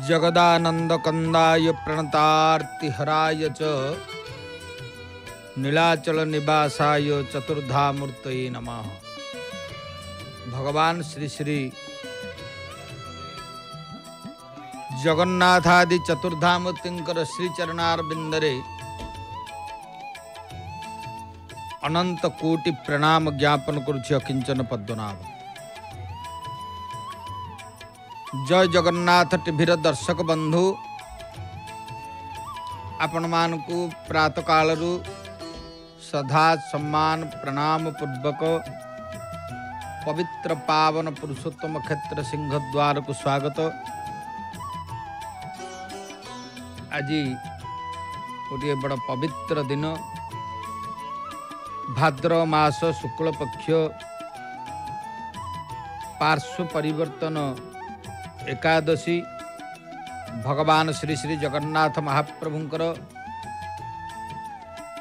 जगदानंद कंदाय प्रणतार्तिहराय च नीलाचल निवासाय चतुर्धामूर्तये नमः। भगवान श्री श्री जगन्नाथादि चतुर्धामूर्तिंकर श्री चरणारविंदरे अनंत कोटि प्रणाम ज्ञापन करुछि अकिंचन पद्मनाभ। जय जगन्नाथ टीवीर दर्शक बंधु आपण मानकु प्रातः कालरू सदा सम्मान प्रणाम पूर्वक पवित्र पावन पुरुषोत्तम क्षेत्र सिंहद्वार को स्वागत। आज गोटे बड़ पवित्र दिन भाद्र मास शुक्ल पक्ष पार्श्व परिवर्तन एकादशी भगवान श्री श्री जगन्नाथ महाप्रभुंकर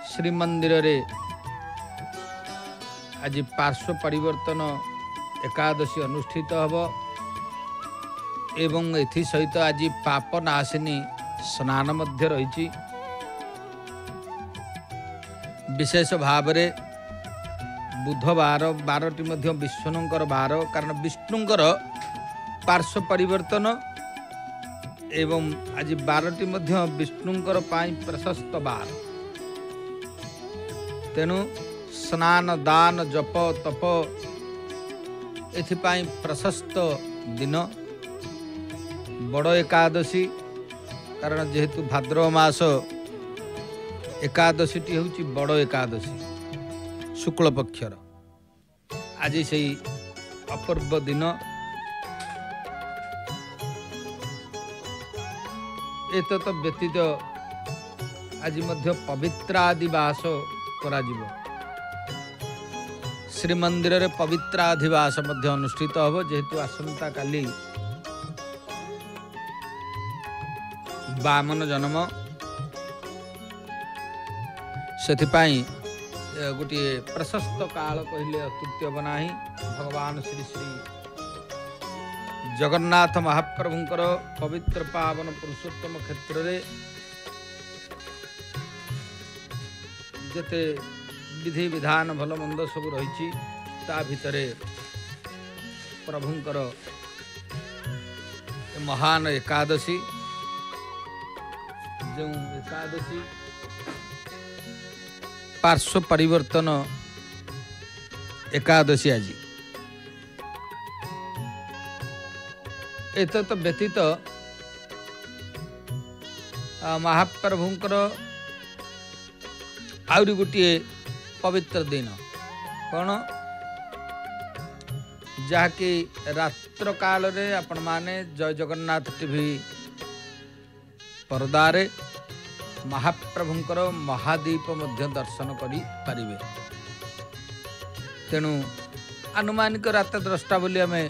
श्रीमंदिर रे आज पार्श्व परिवर्तन एकादशी अनुष्ठित हब एवं एथि सहित आज पाप नाशिनी स्नान मध्य रही। विशेष भाव रे बुधवार बारटी मध्य विष्णुंकर बार, कारण विष्णुंकर पार्श्व परिवर्तन एवं आज बारटी मध्य विष्णुंकर पाई प्रशस्त बार। तेणु स्नान दान जप तप एथिपाई प्रशस्त दिन बड़ एकादशी, कारण जेहेतु भाद्रव मास एकादशी टी होची बड़ एकादशी शुक्ल पक्षर। आज से अपूर्व दिन एतत व्यतीत आज मध्य पवित्रादिवास करा जिवो। श्रीमंदिर रे पवित्राधिवास मध्य अनुष्ठित हब, जेहेतु आसंता काली वामन जन्म, सेथिपाई गोटे प्रशस्त काल कहले अत्युक्ति हब नाही। भगवान श्री श्री जगन्नाथ महाप्रभुंकर पवित्र पावन पुरुषोत्तम क्षेत्र रे जेते विधि विधान भल मंद सब रही ता भितरे प्रभुंकर महान एकादशी, जो एकादशी पार्श्व परिवर्तन एकादशी आज एतत व्यतीत महाप्रभुंकर आउरी गोटे पवित्र दिन कौन, जहाँकि रात्र काल रे आपण माने जय जगन्नाथ टीवी पर्दारे महाप्रभुंकर महादीप मध्य दर्शन करि पारिबे। तेणु आनुमानिक रात 10टा बोली आमे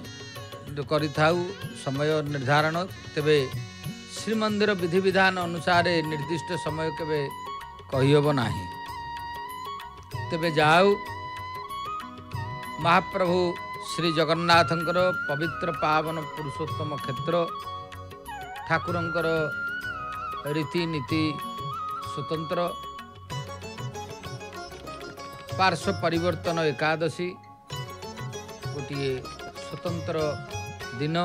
करिथाउ समय निर्धारण। तेबे श्रीमंदिर विधि विधान अनुसार निर्दिष्ट समय केबे कहिहब नाही। तेबे जाऊ महाप्रभु श्री जगन्नाथंकर पवित्र पावन पुरुषोत्तम क्षेत्र ठाकुरंकर रीति नीति स्वतंत्र पार्श्व परिवर्तन एकादशी गोटे स्वतंत्र दिन।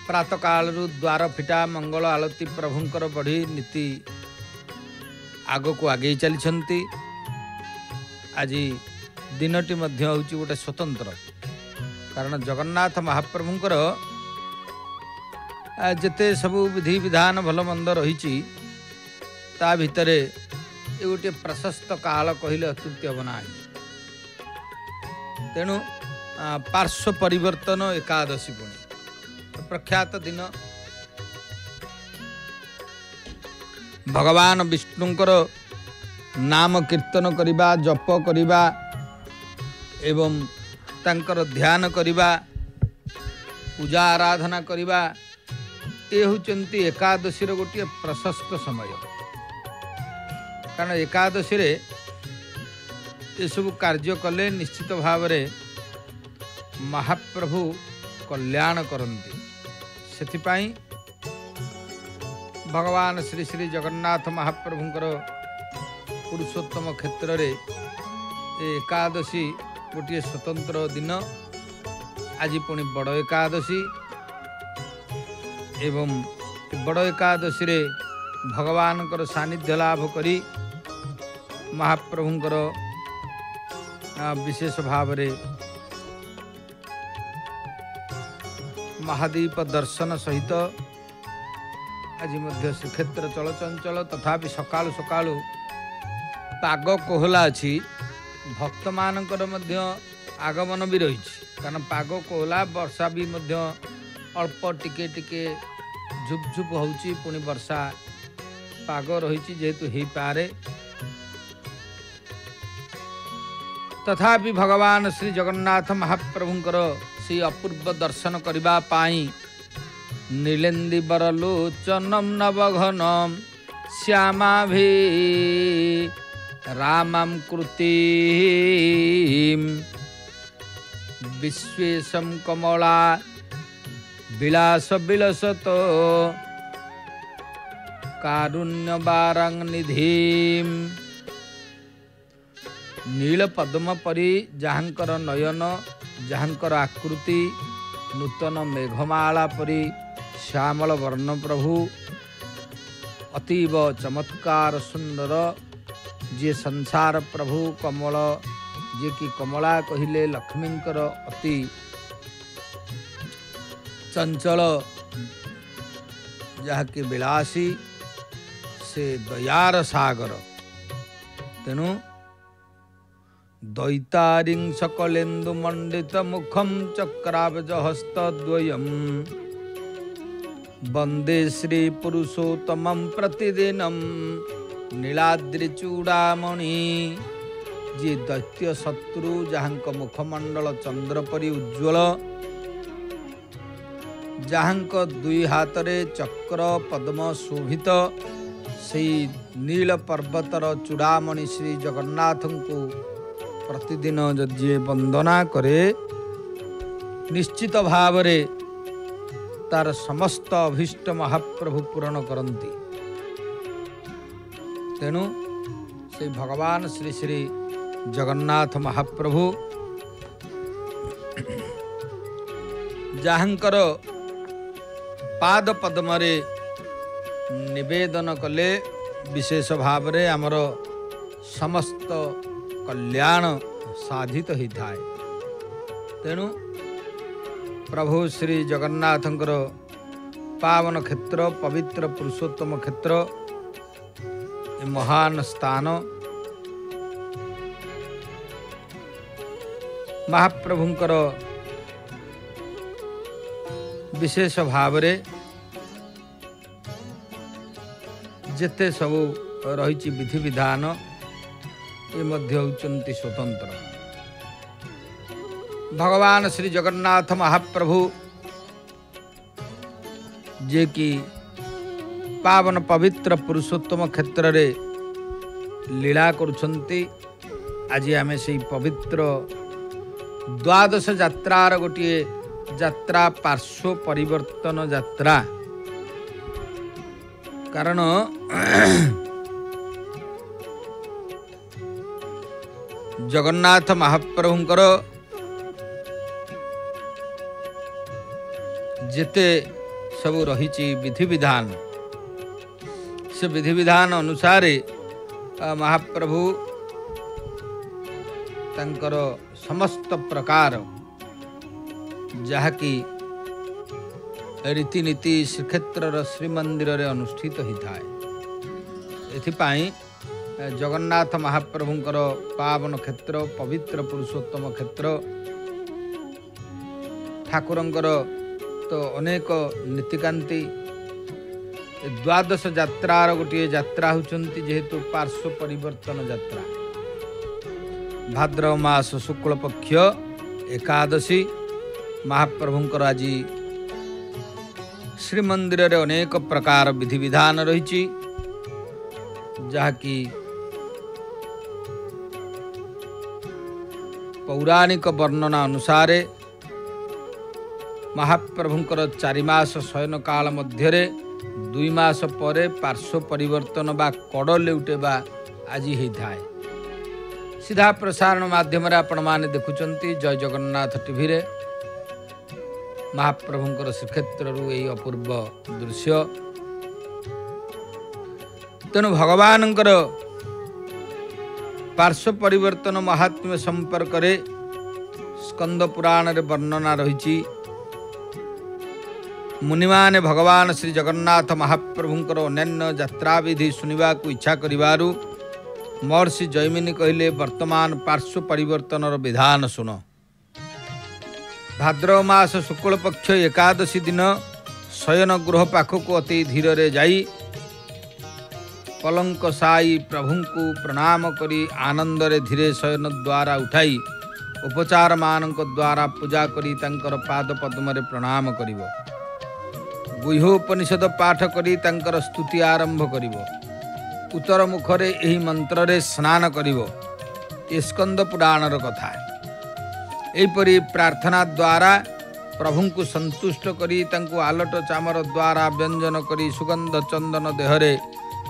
प्रातः काल द्वार फिटा मंगल आलती प्रभुंकर बढ़ी नीति आग को आगे चली। आज दिनटी मध्य होची गोटे स्वतंत्र, कारण जगन्नाथ महाप्रभुंकर जेते सबु विधि विधान भल मंद रही ता भितरे ये गोटे प्रशस्त काल कहले अत्युक्ति हब नाही। तेणु पार्श्व परिवर्तन एकादशी पुणी प्रख्यात दिन भगवान विष्णुंकर नाम कीर्तन करिबा, जप करिबा एवं तांकर ध्यान करिबा, पूजा आराधना करिबा, ये होचंती एकादशी रो गोटे प्रशस्त समय। कारण एकादशी रे ये सब कार्य कले निश्चित भाव रे महाप्रभु कल्याण करती। सेथिपाई भगवान श्री श्री जगन्नाथ महाप्रभुंकर पुरुषोत्तम क्षेत्र रे एकादशी गोटे स्वतंत्र दिन। आज पुणी बड़ एकादशी एवं बड़ एकादशी रे भगवान सानिध्य लाभ करी महाप्रभुंकर विशेष भाव रे महादीप दर्शन सहित आज मध्य श्रीक्षेत्र चलचंचल। तथापि सकाळु सकाळु पाग कोहला अच्छी भक्त मानकर मध्य आगमन भी रही, कारण पाग कोहला वर्षा भी मध्य अल्प टिके टिके झुपझुप होउची, पुणी वर्षा पाग रही जेहेतु हो पारे। तथापि भगवान श्री जगन्नाथ महाप्रभुंकर से अपूर्व दर्शन करबा पाई नीलेन्दीवर लोचनम नवघनम श्यामाभि रामं कृति विश्वेशम कमला विलास विलसत कारुण्य बारंग निधिम। नील पद्म परी जहाँकर नयन, जहाँकर आकृति नूतन मेघमाला परी श्यामल वर्ण प्रभु अतीव चमत्कार सुंदर, जे संसार प्रभु कमल, जे कि कमला कहिले लक्ष्मींकर अति चंचल जहाँकि विलासी से दयार सागर। तेणु दैतारिं सकलेन्दु मंडित मुखम चक्राब्ज हस्तद्वयम् वंदे श्री पुरुषोत्तमं प्रतिदिनम नीलाद्रि चूड़ामणि। जे दैत्य शत्रु जहाँक मुखमंडल चंद्र परि उज्ज्वल, जहाँक दुई हाथरे चक्र पद्म शोभित, से नील पर्वतर चूड़ामणि श्री जगन्नाथ को प्रतिदिन जे वंदना करे निश्चित भाव रे तार समस्त अभीष्ट महाप्रभु पूरण करती। तेणु से भगवान श्री श्री जगन्नाथ महाप्रभु जहाँकर पाद पद्म रे निवेदन कले विशेष भाव रे आमर समस्त कल्याण साधित ही थाए। तेणु प्रभु श्री जगन्नाथंकर पावन क्षेत्र, पवित्र पुरुषोत्तम क्षेत्र, महान स्थान महाप्रभुंकर विशेष भाव रे जेते सबू रही विधि विधान ये मध्य होचंती स्वतंत्र। भगवान श्री जगन्नाथ महाप्रभु जे कि पावन पवित्र पुरुषोत्तम क्षेत्र रे लीला करुछंती। आज आमे से पवित्र द्वादश यात्रार गोटे यात्रा पार्श्व परिवर्तन यात्रा, कारण जगन्नाथ महाप्रभुंकर जेते सब रही विधि विधान, से विधि विधान अनुसार महाप्रभु तंकर समस्त प्रकार जहाँकि रीतिनीति श्रीक्षेत्र श्रीमंदिर रे अनुष्ठित होता है। एथिपाई जगन्नाथ महाप्रभुंकर पावन क्षेत्र, पवित्र पुरुषोत्तम क्षेत्र, ठाकुरंकर तो अनेक नीतिकांति द्वादश यात्रार गोटे यात्रा होचंती जेहेतु पार्श्व परिवर्तन यात्रा। भाद्रव मास शुक्ल पक्ष एकादशी महाप्रभुंकर आज श्रीमंदिर रे अनेक प्रकार विधि विधान रही, जहाँकि पौराणिक वर्णना अनुसार महाप्रभुंकर 4 मास शयन काल मध्य 2 मास परे पार्श्व परिवर्तन बा कड़ लेउटेबा आज होता है। सीधा प्रसारण माध्यम आपण माने देखुचंती जय जगन्नाथ टीवी रे महाप्रभुंकर श्रीक्षेत्र यही अपूर्व दृश्य। तेणु भगवानंकर पार्श्व परिवर्तन महात्म्य संपर्क रे स्कंद पुराण रे वर्णना रही। मुनिमाने भगवान श्री जगन्नाथ महाप्रभुंकर अन्यान्य यात्रा विधि सुनिबा को इच्छा करिवारु महर्षि जैमिनी कहले वर्तमान पार्श्व परिवर्तन विधान सुन। भाद्रव मास शुक्ल पक्ष एकादशी दिन शयन गृह पाखक अति धीर रे जाई पलंक साई प्रभु को प्रणाम करी आनंद रे धीरे शयन द्वारा उठाई उपचार मानक द्वारा पूजा करी तांकर पाद पद्म रे प्रणाम करिवो। गुह्योपनिषद पाठ करी तांकर स्तुति आरंभ करिवो। उत्तर मुखरे एही मंत्र रे स्नान करिवो। स्कंद पुराणर कथा। एपरी प्रार्थना द्वारा प्रभु को संतुष्ट करी तांको आलट चामर द्वारा व्यंजन करी सुगंध चंदन देहरे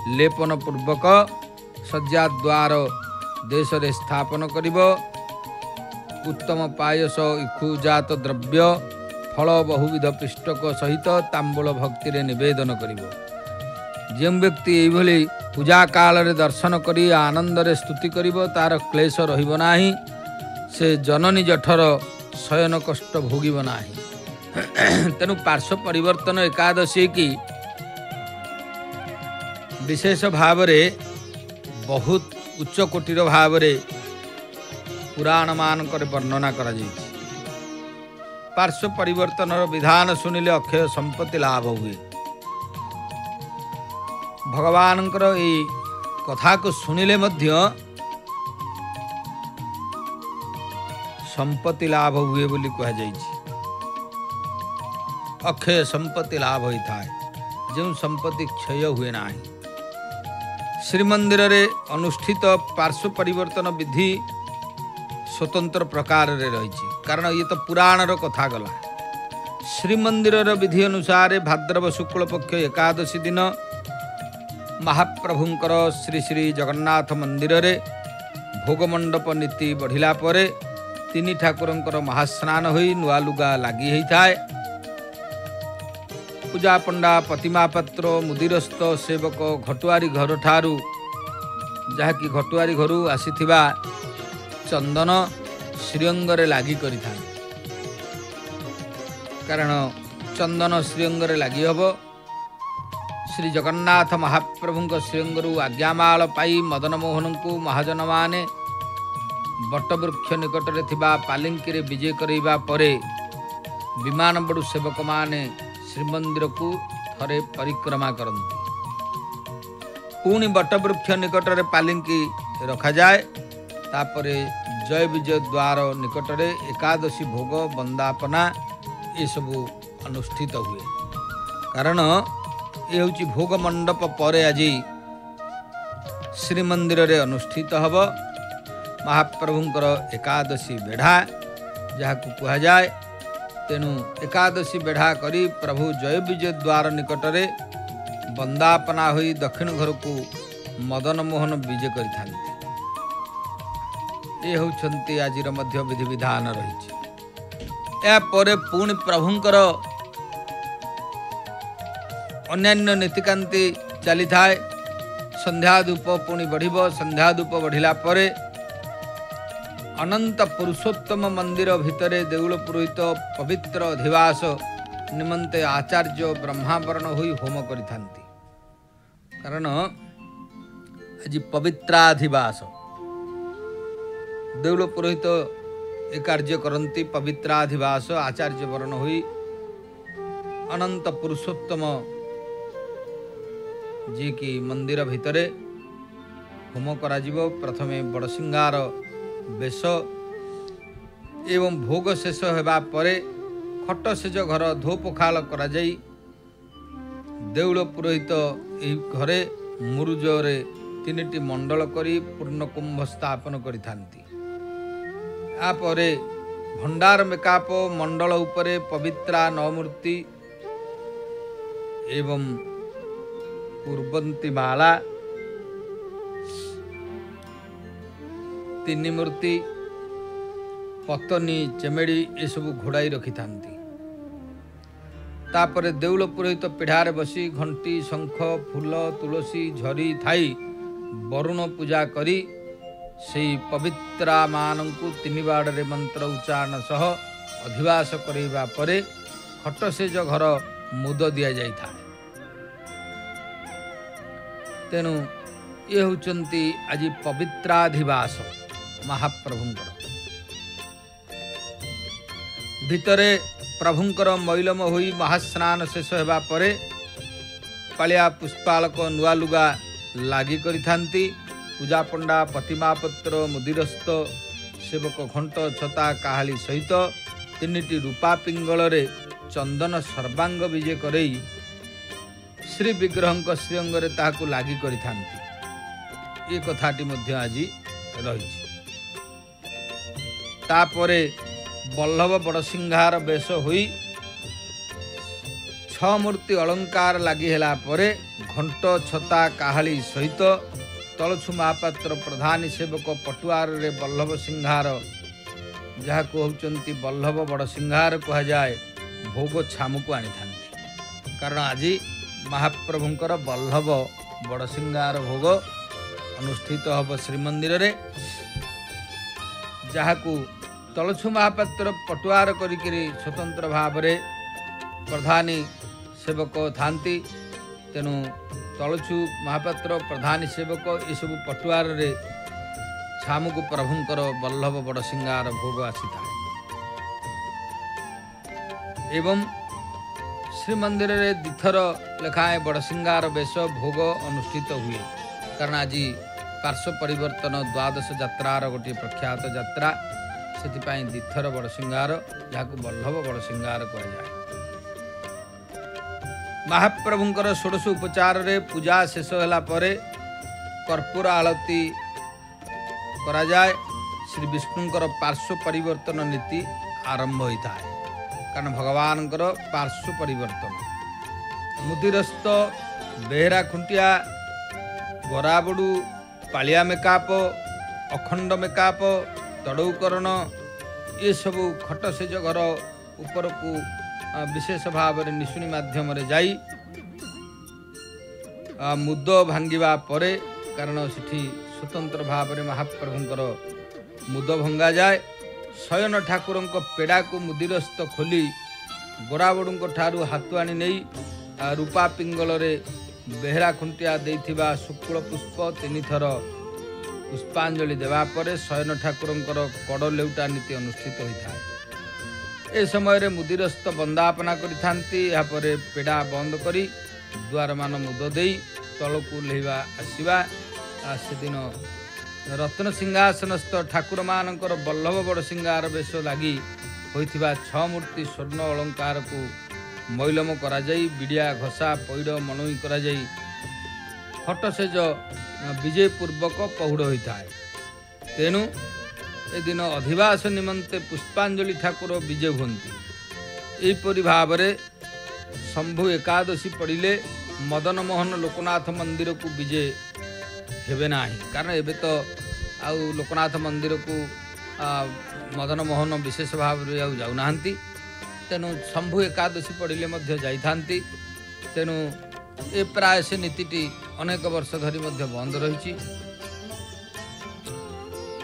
लेपन पूर्वक शଯ୍ୟା द्वार देश रे स्थापन करिवो। उत्तम पायस इखुजात द्रव्य फल बहुविध पृष्ठक सहित तांबूल भक्ति रे निवेदन करिवो। जे व्यक्ति एभली पूजा काल रे दर्शन करी आनंद रे स्तुति करिवो तार क्लेश रहिबो नाही। से जननी जठर शयन कष्ट भोगिब नाही। तेणु पार्श्व परिवर्तन एकादशी की विशेष भाव रे बहुत उच्च कोटिर भाव रे पुराण मानक वर्णना करा जायछि। पार्श्व परिवर्तन विधान सुनिले अक्षय संपत्ति लाभ हुए। भगवानंकर ए कथा को सुनिले मध्य संपत्ति लाभ हुए बोली कहा जायछि। अक्षय संपत्ति लाभ होता है जो संपत्ति क्षय हुए ना। श्रीमंदिर रे अनुष्ठित पार्श्व परिवर्तन विधि स्वतंत्र प्रकार रे रही। कारण ये तो पुराण रो कथा गला। श्रीमंदिर विधि अनुसार भाद्रव शुक्ल पक्ष एकादशी दिन महाप्रभुंकर श्री श्री जगन्नाथ मंदिर रे भोगमंडप नीति बढ़िला परे 3 ठाकुरंकर महास्नान होई नुआ लुगा लागी होता है। पूजा पंडा प्रतिमा पत्र मुदिरस्थ सेवक घटुआरी घर ठारू जहाँकि घटुआरी घरू आसीथिबा चंदन श्रीअंगरे लागी करि था। कारण चंदन श्रीअंगरे लागी हबो। श्री जगन्नाथ महाप्रभुंक श्रीअंगरू आज्ञामाल पाई मदन मोहन को महाजन माने बटवृक्ष निकट रे थिबा पालिंकी रे विजय करैबा परे विमान बड़ू सेवक माने श्रीमंदिर को थरे परिक्रमा करती। पुणी बटवृक्ष निकट रे पालिंकी रखा जाए। तापरे जय विजय द्वार निकट रे एकादशी भोग वंदापना ये सबू अनुष्ठित हुए। कारण ये हूँ भोग मंडप पर आज श्रीमंदिर रे अनुष्ठित हब महाप्रभुंकर एकादशी बेढ़ा जहाँ कह जाए। तेणु एकादशी बेढ़ा करी प्रभु जय विजय द्वार निकट रे वंदापना होई दक्षिण घर को मदन मोहन विजय करिथांती। ये होउछंती आजिर मध्य विधि विधान रही। या परे पुणी प्रभुंकर अन्यान्य नीतिकांति चली थाए। संध्या धूप पुणी बढ़िबो। संध्या धूप बढ़िला परे अनंत पुरुषोत्तम मंदिर भितरे देउल पुरोहित पवित्र अधिवास निमंते आचार्य ब्रह्मावरण होई होम करिथांती। कारण आज पवित्राधिवास देउल पुरोहित ए कार्य करती। पवित्राधिवास आचार्य वर्ण होई अनंत पुरुषोत्तम जी की मंदिर भितरे होम करा जिवो। प्रथमे बड़सिंगार बेश एवं भोग शेष होगा परे खट सेज घर धोपखाल करा जाई देउल पुरोहित घरे मुरुजरे 3टी मंडल करी पूर्ण कुंभ स्थापन करिथांती। आपर भंडार मेकाप मंडल उपरे पवित्रा 9 मूर्ति एवं कुर्वन्ति माला 3 मूर्ति पतनी चेमेड़ी ये सब घोड़ाई रखि थांती। तापर देउल पुरोहित पिढ़ारे बसी घंटी शंख फूल तुलसी झरी थाई वरुण पूजा करी से पवित्रा मानंकु 3 बाड़े मंत्र उच्चारण सह अधिवास करैबा परे खटसेज घर मुद दिया जाई था। तेणु ये होचंती आज पवित्राधिवास महाप्रभुंकर भितरे प्रभुंकर मैलम होई महास्नान शेष हेबा परे पालिया पुष्पालक नुआ लुगा लागी करिथांती। पूजा पंडा प्रतिमापत्र मुदिरस्त सेवक घंट छता काहाली सहित 3टी रूपा पिंगल चंदन सर्वांग विजे करई श्री विग्रह श्रीअंगरे ताहाकु लागी करिथांती। ये कथाटी मध्य आज रही। तापरे बल्लभ बड़सिंहार बेश हुई 6 मूर्ति अलंकार लगी हेला परे घंट छता काहाली सहित तलछु महापात्र प्रधान सेवक पटुआर रे बल्लभ सिंहार जहाँ कहते बल्लभ बड़सिंहार कह जाए भोग छामु को आनी था। कारण आज महाप्रभुंकर बल्लभ बड़सिंहार भोग अनुष्ठित हब श्रीमंदिर रे जहाँ को तलछु महापात्र पटुआर करी स्वतंत्र भाव रे प्रधानी सेवक थांती। तेणु तलछु महापात्र प्रधानी सेवक ये सब पटुआर रे छामुक प्रभुंकर बल्लभ बड़सिंहार भोग आसी था। एवं श्रीमंदिर रे दिथर लेखाएं बड़सिंहार बेश भोग अनुष्ठित हुए। कारण आज पार्श्व परिवर्तन द्वादश यात्रार गोटे प्रख्यात यात्रा से दिथर बड़सिंहार जहाँ बल्लभ बड़सिंहार कह जाए। महाप्रभुंकर 16 उपचार रे पूजा शेष होला परे कर्पूर आलती करा जाए। श्री विष्णुंकर पार्श्व परिवर्तन नीति आरंभ होता है। कारण भगवान पार्श्व परिवर्तन मुदिरस्त बेहरा खुंटिया गराबड़ू पालिया मेकाप अखंड मेकाप तड़ौकरण ये सब खटसेज घर ऊपर को विशेष भाव में निशुणी माध्यम जाई मुद भांगिबा परे कारण सेठी स्वतंत्र भाव में महाप्रभुंकर मुद भंगा जाए। शयन ठाकुर पेड़ा को मुदिरस्त खोली गोराबड़ू ठारू हाथ आनी नहीं रूपा पिंगल बेहरा खुंटिया देथिबा शुक्ल पुष्प 3 थर पुष्पांजलि देवा परे शयन ठाकुरंकर कड़ लेउटा नीति अनुष्ठित होता है। ए समय रे मुदिरस्त बंदापना करिथांती। या परे पेड़ा बंद करी द्वार मान मुद देई तलकू लेवा आसीबा। से दिन रत्न सिंहासनस्थ ठाकुर मानकर बल्लभ बड़सिंहार बेश लगी होइथिबा 6 मूर्ति स्वर्ण अलंकार को मैलम करा जाई बिड़िया घसा पैड़ मनई करा जाई खटसेज विजय पूर्वक पहुड़ होता है। तेणु ए दिन अधिवास निमंते पुष्पांजलि ठाकुर विजय हुंती। एपरि भाव में शंभु एकादशी पड़िले मदन मोहन लोकनाथ मंदिर को विजय हेबे नाही। कारण एबे तो आउ लोकनाथ मंदिर को मदन मोहन विशेष भाव में जाऊ नाहंती। तेणु शंभु एकादशी पड़िले मध्य जाई थांती। तेणु ए प्राय से नीतिटी अनेक वर्ष धरी मध्य बंद रही।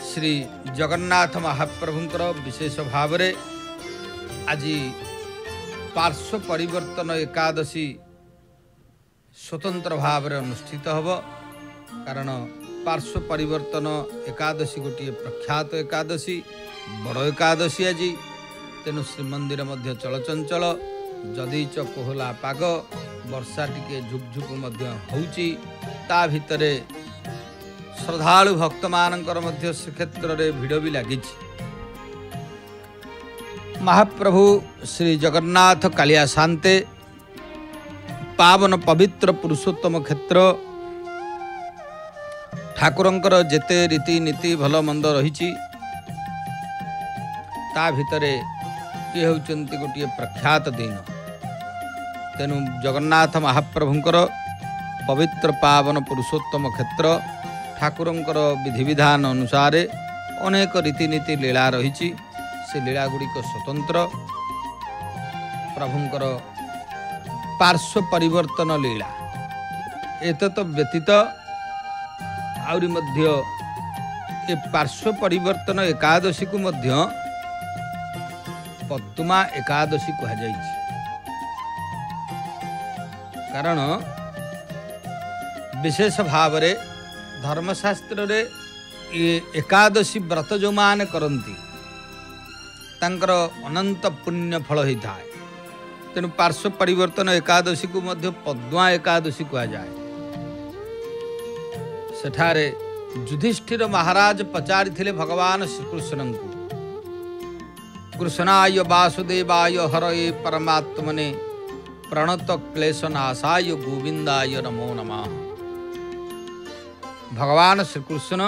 श्री जगन्नाथ महाप्रभुंकर विशेष भाव में आज पार्श्व परिवर्तन एकादशी स्वतंत्र भाव में अनुष्ठित हब। कारण पार्श्व परिवर्तन एकादशी गोटे प्रख्यात एकादशी बड़ एकादशी आज। तेणु श्रीमंदिर मध्य चलचंचल जदि कोहला पाग वर्षा टिके झुकझुक मध्य होउची। ता भितरे श्रद्धालु भक्त मानकर मध्य श्रीक्षेत्र रे भिड़ भी लगी। महाप्रभु श्री जगन्नाथ कालिया शांते पावन पवित्र पुरुषोत्तम क्षेत्र ठाकुरंकर जेते रीति नीति भल मंद रही ता भितरे ये होउचंती गोटे प्रख्यात दिन। तेणु जगन्नाथ महाप्रभुंकर पवित्र पावन पुरुषोत्तम क्षेत्र ठाकुरंकर विधि विधान अनुसार अनेक रीतिनीति लीला रही। से लीला गुड़िक स्वतंत्र प्रभुंकर पार्श्व परिवर्तन लीला एतत व्यतीत आउरी मध्य ए पार्श्व परिवर्तन एकादशी को मध्य पद्मा एकादशी कहा जाइछि। कारण विशेष भाव रे धर्मशास्त्र रे ये एकादशी व्रत जो मान करती तांकर अनंत पुण्य फल होता है। तेणु पार्श्व परिवर्तन एकादशी को मध्य पद्मा एकादशी कहा जाए। सेठारे युधिष्ठिर महाराज पचारि भगवान श्रीकृष्ण को, कृष्णाय वासुदेवाय हरये परमात्मने प्रणत क्लेशनाशाय गोविंदाय नमो नमः। भगवान श्रीकृष्ण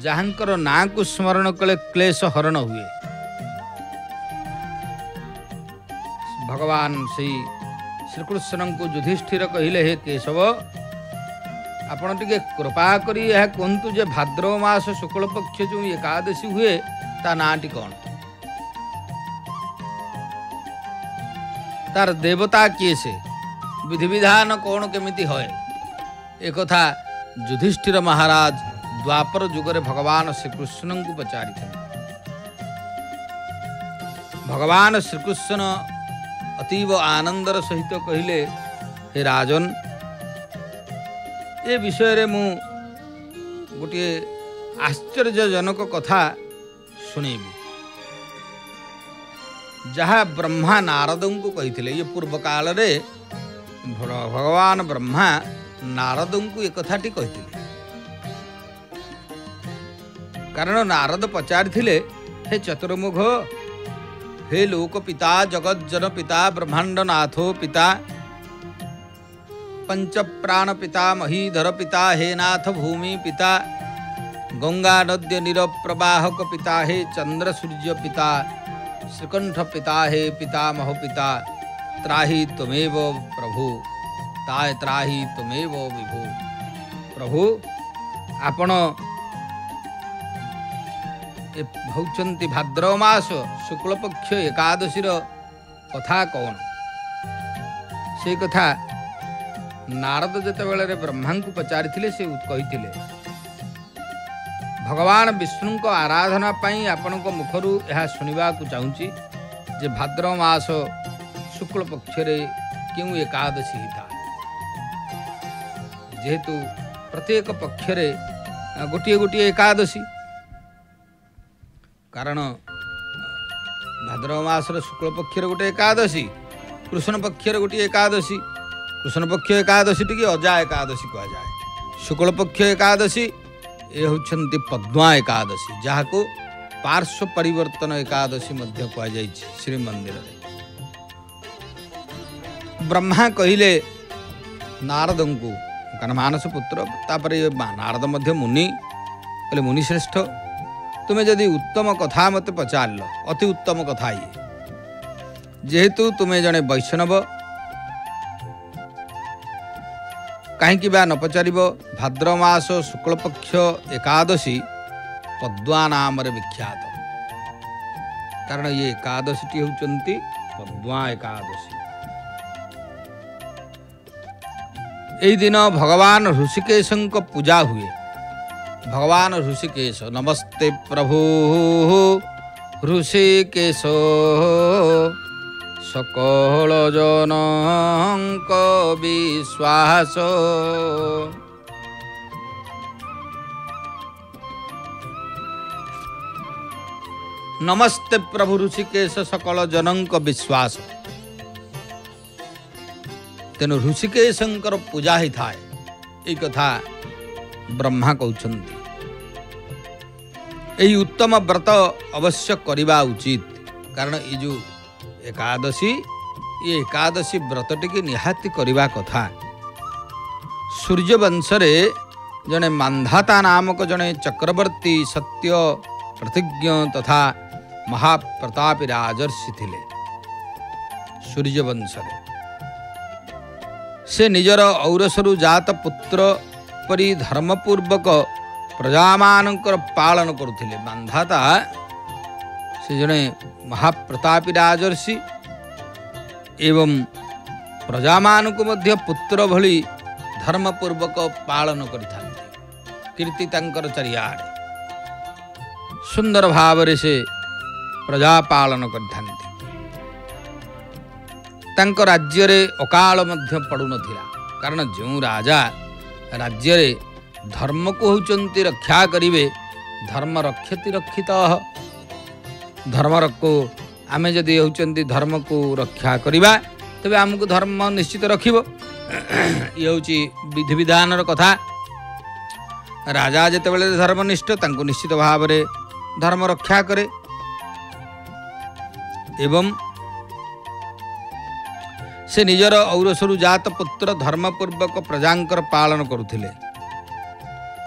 जहाँकर ना को स्मरण कले क्लेश हरण हुए। भगवान श्री श्रीकृष्ण को युधिष्ठिर कहले, हे केशव आपण टिके कृपा करी यह कहतु जे भाद्रव मास शुक्ल पक्ष जो एकादशी हुए ता नाटी कौन, तार देवता किए से, विधि विधान कौन केमिति होए। एक कथा युधिष्ठिर महाराज द्वापर युगरे भगवान श्रीकृष्ण को पचारि। भगवान श्रीकृष्ण अतीव आनंदर सहित कहले, हे राजन ए विषय रे मु गोटे आश्चर्यजनक कथा शुणेबी जहाँ ब्रह्मा नारद को कही। ये पूर्व काल रे भगवान ब्रह्मा नारद को एक कथाटी कही। कारण नारद पचारि, हे चतुर्मुख, हे लोक पिता जगज्जन पिता ब्रह्मांड नाथो पिता पंच प्राण पिता महीधर पिता, हे नाथ भूमि पिता गंगा नद्य निरप्रवाहक पिता, हे चंद्र सूर्य पिता श्रीकंठ पिता, हे पितामह पिता, त्राहि त्वमेव प्रभु, ताय त्राहि त्वमेव विभु। प्रभु आपण होउचंती भाद्रव मास शुक्ल पक्ष एकादशी कथा कौन। से कथा नारद जेतेबेले ब्रह्मा को पचारि से कही, भगवान विष्णु को आराधना पाई आपण को मुखरू यह सुनिबा को चाहूँगी जे भाद्रव मास शुक्ल पक्ष क्यों एकादशी था। जेहेतु प्रत्येक पक्ष गोटे गोटे एकादशी, कारण भाद्रव मास शुक्ल पक्ष गोटे एकादशी, कृष्ण पक्ष गोटे एकादशी, कृष्ण पक्ष एकादशी टी अजा एकादशी कह जाए। शुक्ल पक्ष एकादशी ये होती पद्मा एकादशी, जहाँ को पार्श्व परिवर्तन एकादशी मध्य कह जाए। श्रीमंदिर ब्रह्मा कहले नारद को, कारण मानस पुत्र, तापर नारद मध्य मुनि कहले, मुनि श्रेष्ठ तुम्हें जदि उत्तम कथा मत पचार, अति उत्तम कथा ये, जेहेतु तुम्हें जड़े वैष्णव कहीं बा न पचार। भाद्रव मास शुक्ल पक्ष एकादशी पद्मा नाम विख्यात, कारण ये एकादशी टी होती पद्मा एकादशी। यही दिन भगवान ऋषिकेश पूजा हुए। भगवान ऋषिकेश, नमस्ते प्रभु ऋषिकेश सकल जनक विश्वास। नमस्ते प्रभु ऋषिकेश सकल जनक विश्वास। तेणु ऋषिकेशंकर पूजा ही थाए, एक कथा ब्रह्मा कहते। यही उत्तम व्रत अवश्य करवा उचित, कारण ये जो एकादशी, ये एकादशी व्रतटी की निहाती करवा कथा। सूर्यवंश रे जने मांधाता नामक जने चक्रवर्ती सत्य प्रतिज्ञ तथा महाप्रतापी राजर्षि थिले सूर्यवंश से निजर औरसरु जात पुत्र परी धर्मपूर्वक प्रजामानंकर पालन करुथिले। मांधाता से जने महाप्रतापी राजर्षि एवं प्रजामानंको मध्य पुत्र भली धर्मपूर्वक पालन करिथांते। कीर्ति तांकर चारिआडे सुंदर भावरे से प्रजा पालन करिथांते। तांको राज्य रे अकाल मध्य पड़ु नथिला, कारण जो राजा राज्य रे धर्म को होचंती रक्षा करिवे, धर्म रक्षति रक्षितः। धर्म को आमे जदि होचंती धर्म को रक्षा करिबा तबे हमको धर्म निश्चित रखिबो। ये होची विधि विधान कथा। राजा जेतेबेले धर्मनिष्ठ तांको निश्चित भाव रे धर्म रक्षा करे एवं से निजर औरसरु जात पुत्र धर्मपूर्वक प्रजांकर पालन करुथिले।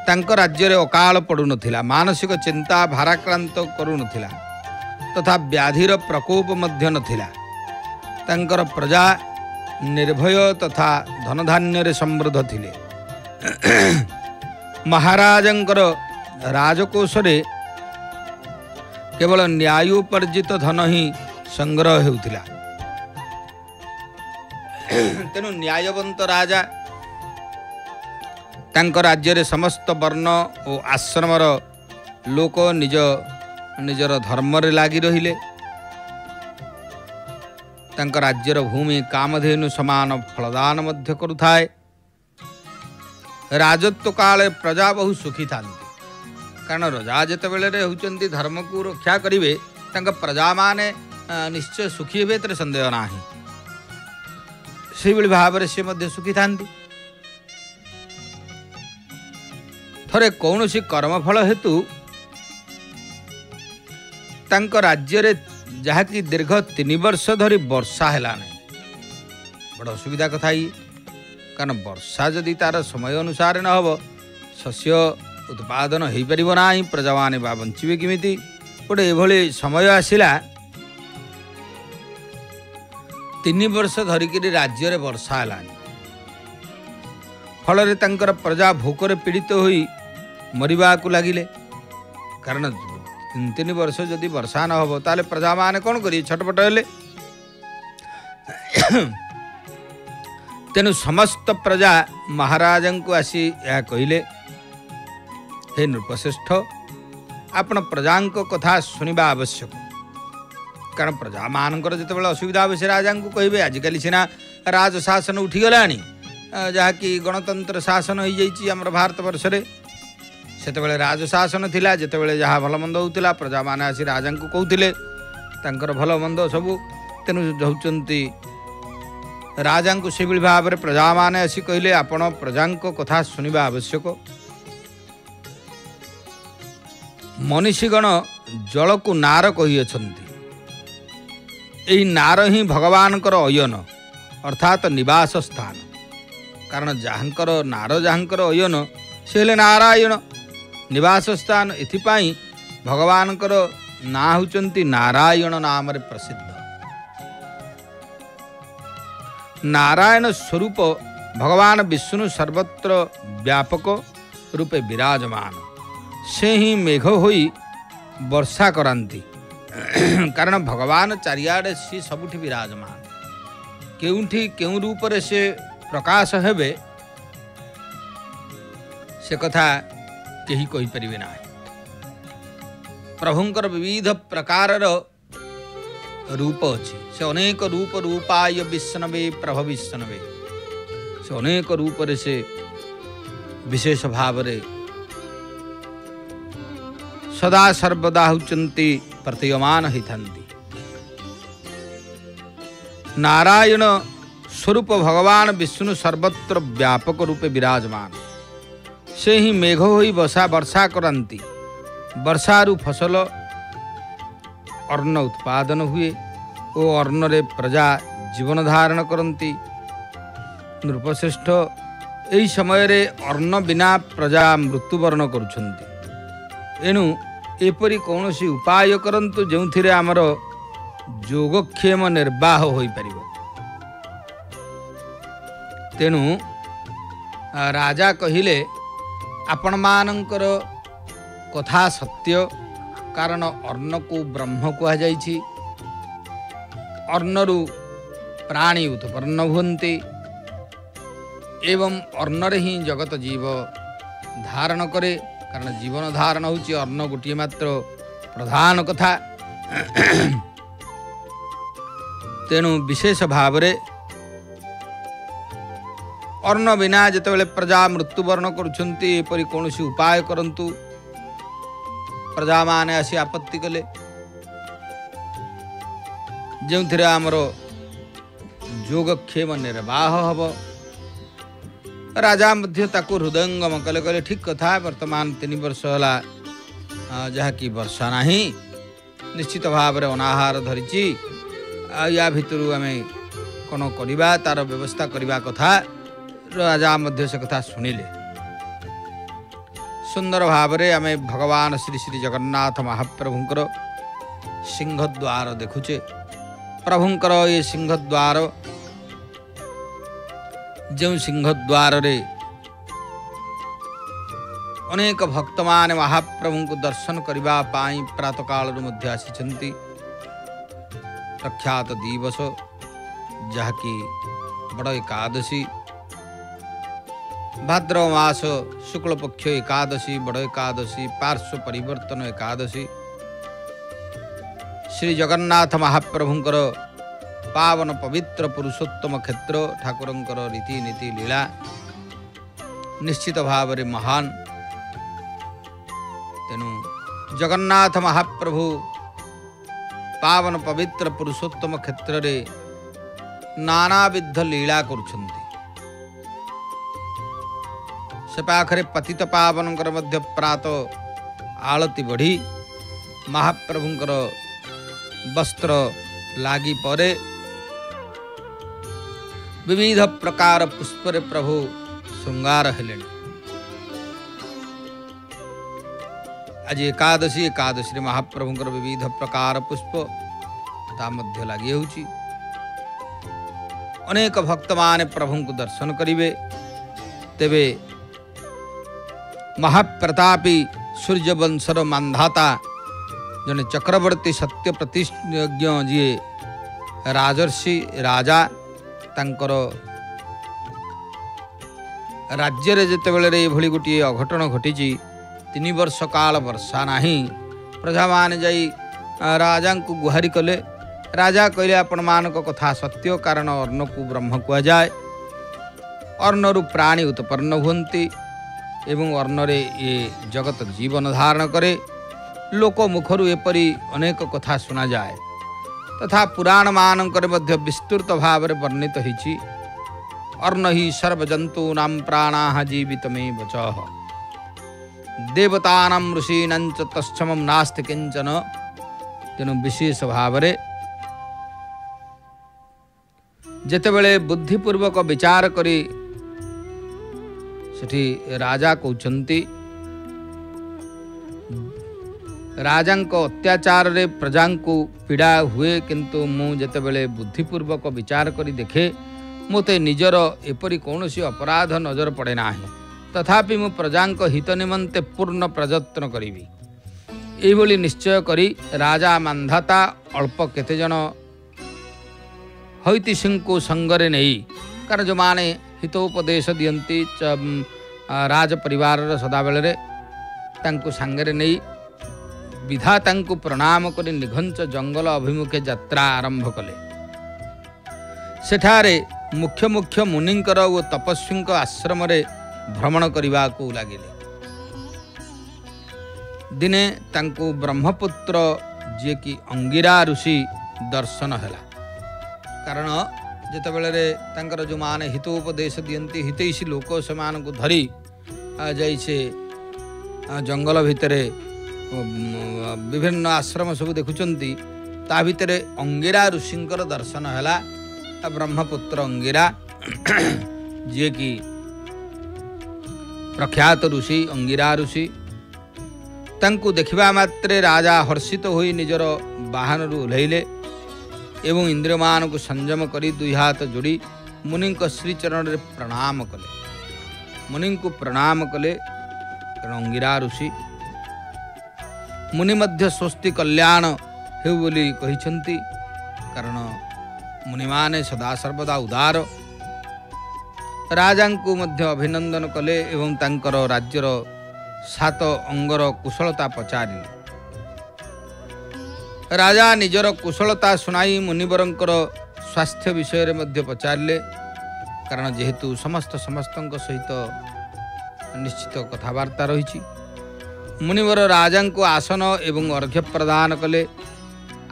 तांको राज्य रे अकाल पड़ु नथिला, मानसिक चिंता भाराक्रांत करू नथिला तथा व्याधिर प्रकोप मध्य नथिला। तांकर प्रजा निर्भय तथा धनधान्य रे समृद्ध थिले। महाराजंकर राजकोष रे केवल न्यायोपर्जित धन ही संग्रह हेउथिला। तेणु न्यायवंत राजा तांक राज्य रे समस्त वर्ण और आश्रमर लोक निजर धर्म रे लागी रहिले। तांक राज्यर भूमि कामधेनु समान फलदान मध्य करुथाए। राजत्व काले प्रजा बहु सुखी थांती, कारण राजा जेतेबेले होचंती धर्म को रक्षा करिवे तांक प्रजा माने निश्चय सुखी हेबे, एतरे संदेह नाही। सेबळी भाव से मध्य सुखी थांती। थरे कौनसी कर्मफल हेतु तांक राज्य रे जहाँकि दीर्घ 3 वर्ष धरी वर्षा हैला नहीं। बड़ असुविधा कथा ये, कारण वर्षा जदि तार समय अनुसार न हो शस्य उत्पादन हो पारिब ना, प्रजा माने बा बंचिबे किमिति। गोटे एभली समय आसिला 3 वर्ष धरिकी राज्य रे वर्षा हैलानी। फल तांकर प्रजा भोकर पीड़ित होई मरिबा को लागिले, कारण 3 वर्ष जदि वर्षा न हो ताले प्रजा माने कौन करी छटपट हेले। तेणु समस्त प्रजा महाराजा को आसी यह कहले, हे नृपश्रेष्ठ आपण प्रजा कथा शुणा आवश्यक। कारण प्रजा मानकर जितेबाला असुविधा हे से राजा को कहे। आजिकल सीना राजशासन उठीगला, जहाँकि गणतंत्र शासन हो जाइए आम भारत वर्ष रे। सेतेबेले राजशासन थिला, जेतेबेले जहाँ भल मंद होउतिला प्रजा माने आसी राजा को कहूतिले तांकर भल मंद सबू। तेणु होचंती राजा को से भाव में प्रजा माने आसी कहले आपण प्रजा कथा शुणा आवश्यक। मनीषीगण जल को नार कही अछंती। यही नार ही भगवान अयन अर्थात निवास स्थान। कारण जहाँकर नार जहाँकर अयन से हेले नारायण, निवास स्थान। एथिपाई भगवान ना होचंती नारायण नाम रे प्रसिद्ध। नारायण स्वरूप भगवान विष्णु सर्वत्र व्यापक रूपे विराजमान। से ही मेघ होई वर्षा करांती, कारण भगवान चारिआडे सी सबुठी विराजमान। केउठी केउ रूप रे से प्रकाश हेबे से कथा केही कहि परिबे ना। प्रभुंकर विविध प्रकारर रूप अच्छी। से अनेक रूप रूपाय विष्णवे प्रभ विष्णवे। से अनेक रूप रे से विशेष भाव रे सदा सर्वदा होचंती प्रतीयमान होइथांती। नारायण स्वरूप भगवान विष्णु सर्वत्र व्यापक रूपे विराजमान। से ही मेघ होई वर्षा करांती। वर्षारु फसल अन्न उत्पादन हुए ओ अन्न रे प्रजा जीवन धारण करती। नृपश्रेष्ठ यही समय रे अन्न बिना प्रजा मृत्युवरण करुछंती। एणु एपरी कौन सी उपाय करंतु जो आमर योगक्षेम निर्वाह हो पार। तेणु राजा कहिले आपण मानकर कथा सत्य, कारण अन्न को ब्रह्म कह जाइछि। अन्नरु प्राणी उत्पन्न हुंती एवं अन्नरे ही जगत जीव धारण करे, कारण जीवन धारण होची अन्न गोटे मात्र प्रधान कथा। तेणु विशेष भाव रे अन्न बिना जितेबाला प्रजा मृत्युवरण करुछंती एपरी कौन सी उपाय करंतु। प्रजा माने आसी आपत्ति कले जो आमर योगक्षेम निर्वाह हब। राजा मध्य ताकू हृदयंगम कले कले ठीक कथा, वर्तमान 3 वर्ष होला जहाँकि वर्षा नाही, निश्चित भाव में अनाहार धरिची, या भितरु आमे कौन करवा तार व्यवस्था करवा कथा। राजा मध्य से कथा शुणिले। सुंदर भाव में आमे भगवान श्री श्री जगन्नाथ महाप्रभुंकर सिंहद्वार देखुचे। प्रभुंकर ये सिंहद्वार, जो सिंहद्वार रे अनेक भक्त मान महाप्रभु को दर्शन करबा पाई प्रातः काल मध्य आसी। प्रख्यात दिवस जहाँकि बड़ एकादशी, भाद्रव मास शुक्ल पक्ष एकादशी, बड़ एकादशी, पार्श्व परिवर्तन एकादशी, श्री जगन्नाथ महाप्रभुंकर पावन पवित्र पुरुषोत्तम क्षेत्र ठाकुरंकर रीति नीति लीला निश्चित भाव में महान। तेणु जगन्नाथ महाप्रभु पावन पवित्र पुरुषोत्तम क्षेत्र रे नानाविध लीला करुछंती। से पाखरे पतित पावनकर मध्य प्रातः आलती बढ़ी महाप्रभुंकर वस्त्र लागी परे विविध प्रकार पुष्परे प्रभु श्रृंगार हेले। आज एकादशी, एकादशी महाप्रभुंकर विविध प्रकार पुष्प ता मध्य लगी होची। अनेक भक्त माने प्रभु को दर्शन करिवे। तेबे महाप्रतापी सूर्यवंशर मानधाता जने चक्रवर्ती सत्य प्रतिज्ञ जी राजर्षि राजा तांकर राज्य रे जेतेबेले एभली गोटे अघटन घटी। 3 वर्ष काल वर्षा नाही। प्रजा मान जाई राजा को गुहारी कले। राजा कहले आपण मानक कथा सत्य, कारण अन्न को ब्रह्म कह जाए। अन्नरु प्राणी उत्पन्न हुंती एवं अन्नरे ये जगत जीवन धारण करे। लोक मुखरु एपरी अनेक कथा सुना जाए, तथा पुराण मानकर मध्य विस्तृत भाव में वर्णित होइछि। अन्न ही सर्वजंतूनां प्राणाः जीवितमेव वचः, देवतानां ऋषीणां च तत्समं नास्ति किंचन। तेणु विशेष भाव में जेतेबेले बुद्धिपूर्वक विचार करी सेठी राजा कहउछंती, राजांको अत्याचार रे प्रजा को पीड़ा हुए, किंतु मु जेतेबेले बुद्धिपूर्वक विचार करी देखे मोते निजर एपरी कौनसी अपराध नजर पड़े नाही। तथापि मु प्रजांक हित निमंते पूर्ण प्रयत्न करिवि। एभली निश्चय करी राजा मानधाता अल्प केते जन हैतिसिं को संगरे नहीं, कारण जो माने हितोपदेश दियंती राज परिवार सदा बेले तांको सांगरे नहीं विधाता को प्रणाम कर निघंच जंगल अभिमुखे यात्रा आरंभ कले। सेठारे मुख्य मुख्य मुनिंकर और तपस्वी आश्रम रे भ्रमण करने को लगिले। दिने तांको ब्रह्मपुत्र जे कि अंगिरा ऋषि दर्शन हैला। कारण जेतेबेले तांकर जो माने हितोपदेश दियंती हितैषी लोक से मान को धरी जाई से जंगल भितरे विभिन्न आश्रम सब देखुचंती। ता भितरे अंगिरा ऋषिंकर दर्शन हैला। ब्रह्मपुत्र अंगिरा जे कि प्रख्यात ऋषि अंगिरा ऋषि तांकु देखिबा मात्रे राजा हर्षित होई निजर बाहनरू ओह्लैले एवं इंद्रियमान को संयम करी दुई हाथ जोड़ी मुनि श्रीचरण रे प्रणाम कले। मुनि को प्रणाम कले कारण अंगिरा ऋषि मुनि मध्य स्वस्ति कल्याण हेउ बोली कहिसंती। कारण मुनि माने सदा सर्वदा उदार। राजा को मध्य अभिनंदन कले एवं तांकर राज्यर 7 अंगर कुशलता पचारिले। राजा निजर कुशलता सुनाई मुनिवरंकर स्वास्थ्य विषय रे मध्य पचारिले। कारण जेहेतु समस्तक सहित निश्चित कथबार्ता रही। मुनिवर राजा को आसन एवं अर्घ्य प्रदान कले।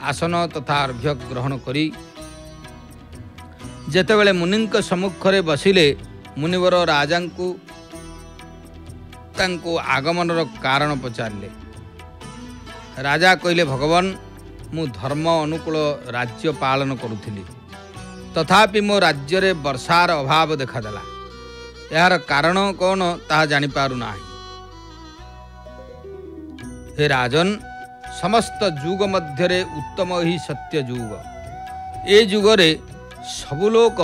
आसन तथा अर्घ्य ग्रहण करी जेतेबेले मुनि सम्मुखरे बसिले मुनिवर राजा को तांको आगमनर कारण पचारिले। राजा कहले भगवान मु धर्म अनुकूल राज्य पालन करुथिली तथापि मो राज्य रे वर्षार अभाव देखादेला। यार कारण कौन ताहा जानि पारु नाही। हे राजन समस्त जुग मध्यरे उत्तम ही सत्य जुग। ए जुगरे सबु लोक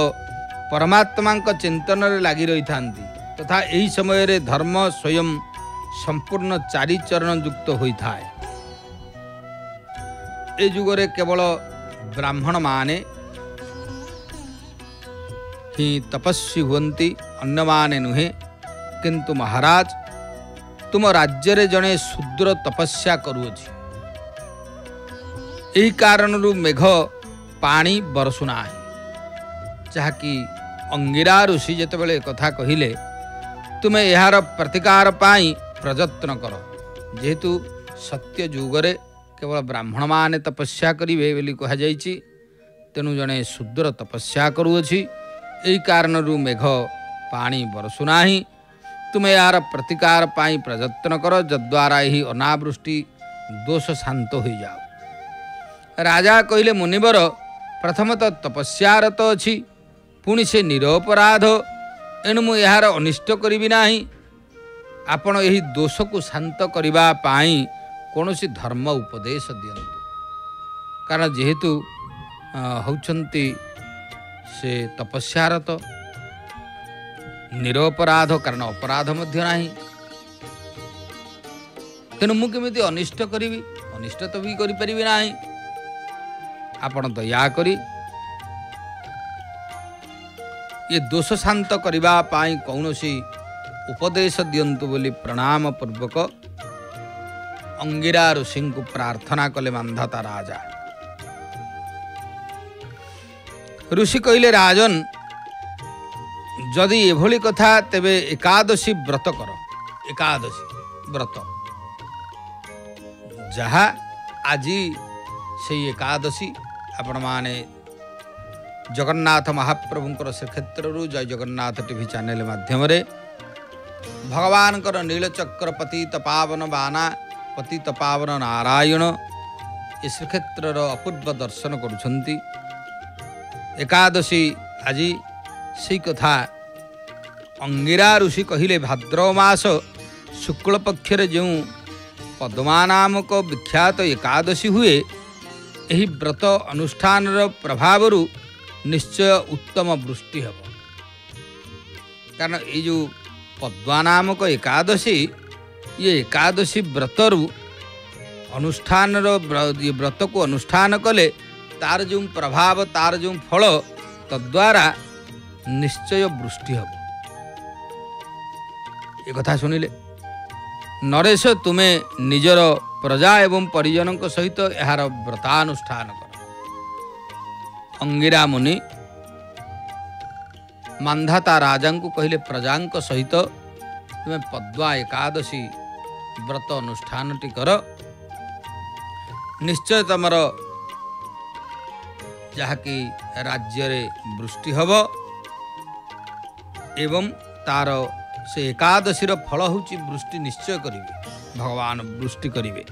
परमात्मा चिंतन रे लागी रही थांती तथा यही समय रे धर्म स्वयं संपूर्ण 4 चरण युक्त होई थाए। ए जुगरे केवल ब्राह्मण माने ही तपस्वी हुंती अन्य माने नुहे। किंतु महाराज तुम राज्य रे जने शूद्र तपस्या करुअछि। एही कारणरू मेघ पानी बरसुना है। जहाँकि अंगिरा ऋषि जेतेबेले कथा कहिले तुमे यार प्रतिकार पाई प्रयत्न कर। जेहेतु सत्य जुगरे केवल ब्राह्मण माने तपस्या करिवे बोली कहा जाइछि। तेणु जने शूद्र तपस्या करुअछि। एही कारणरू मेघ पानी बरसुनाही। तुमे यार प्रतिकार पाई प्रयत्न कर जद्वारा ही अनावृष्टि दोष शांत हो जाओ। राजा कहले मुनिवर प्रथमतः तपस्यारत अछि पुणी से निरपराध एणु मु यार अनिष्ट करिबि नाही। आपण एही दोष को शांत करिबा पाई कौनसी धर्म उपदेश दियंतु। कारण जेहेतु होउछंती से तपस्यारत निरपराध कारण अपराध मध्य नाही। तेणु मु केमिति अनिष्ट करिबि अनिष्ट तो भी करि परिबि नाही। आपण दया करी ये दोष शांत करिबा पाई कौनसी उपदेश दियंतु बोली प्रणाम पूर्वक अंगिरा ऋषि को प्रार्थना कले मांधाता राजा। ऋषि कहले राजन जदि एभली कथा तेबे एकादशी व्रत कर। एकादशी व्रत जहा आजी से एकादशी आपण माने जगन्नाथ महाप्रभुंकर श्रीक्षेत्र जय जगन्नाथ टीवी चैनल माध्यम भगवान नीलचक्र पतित पावन बाना पतित पावन नारायण ए श्रीक्षेत्र अपूर्व दर्शन करुछंती। एकादशी आज से कथा अंगिरा ऋषि कहले भाद्रव मास शुक्ल पक्षर जो पद्मा नामक विख्यात एकादशी हुए यही व्रत अनुष्ठान प्रभाव निश्चय उत्तम वृष्टि हेब। कारण ये जो पद्मा नामक एकादशी ये एकादशी व्रतरु अनुष्ठान व्रत को अनुष्ठान कले तार जो प्रभाव तार जो फल तद्वारा निश्चय वृष्टि हेब। ये कथा सुनिले नरेश तुमे निजर प्रजा एवं परिजन सहित यार व्रतानुष्ठान कर। अंगिरा मुनि मांधाता राजा को कहले प्रजा सहित तुम्हें पद्मा एकादशी व्रत अनुष्ठान टी कर। निश्चय तमर जहाँकि राज्य रे वृष्टि हब एवं तार से एकादशी फल होची वृष्टि निश्चय करिवे। भगवान वृष्टि करिवे।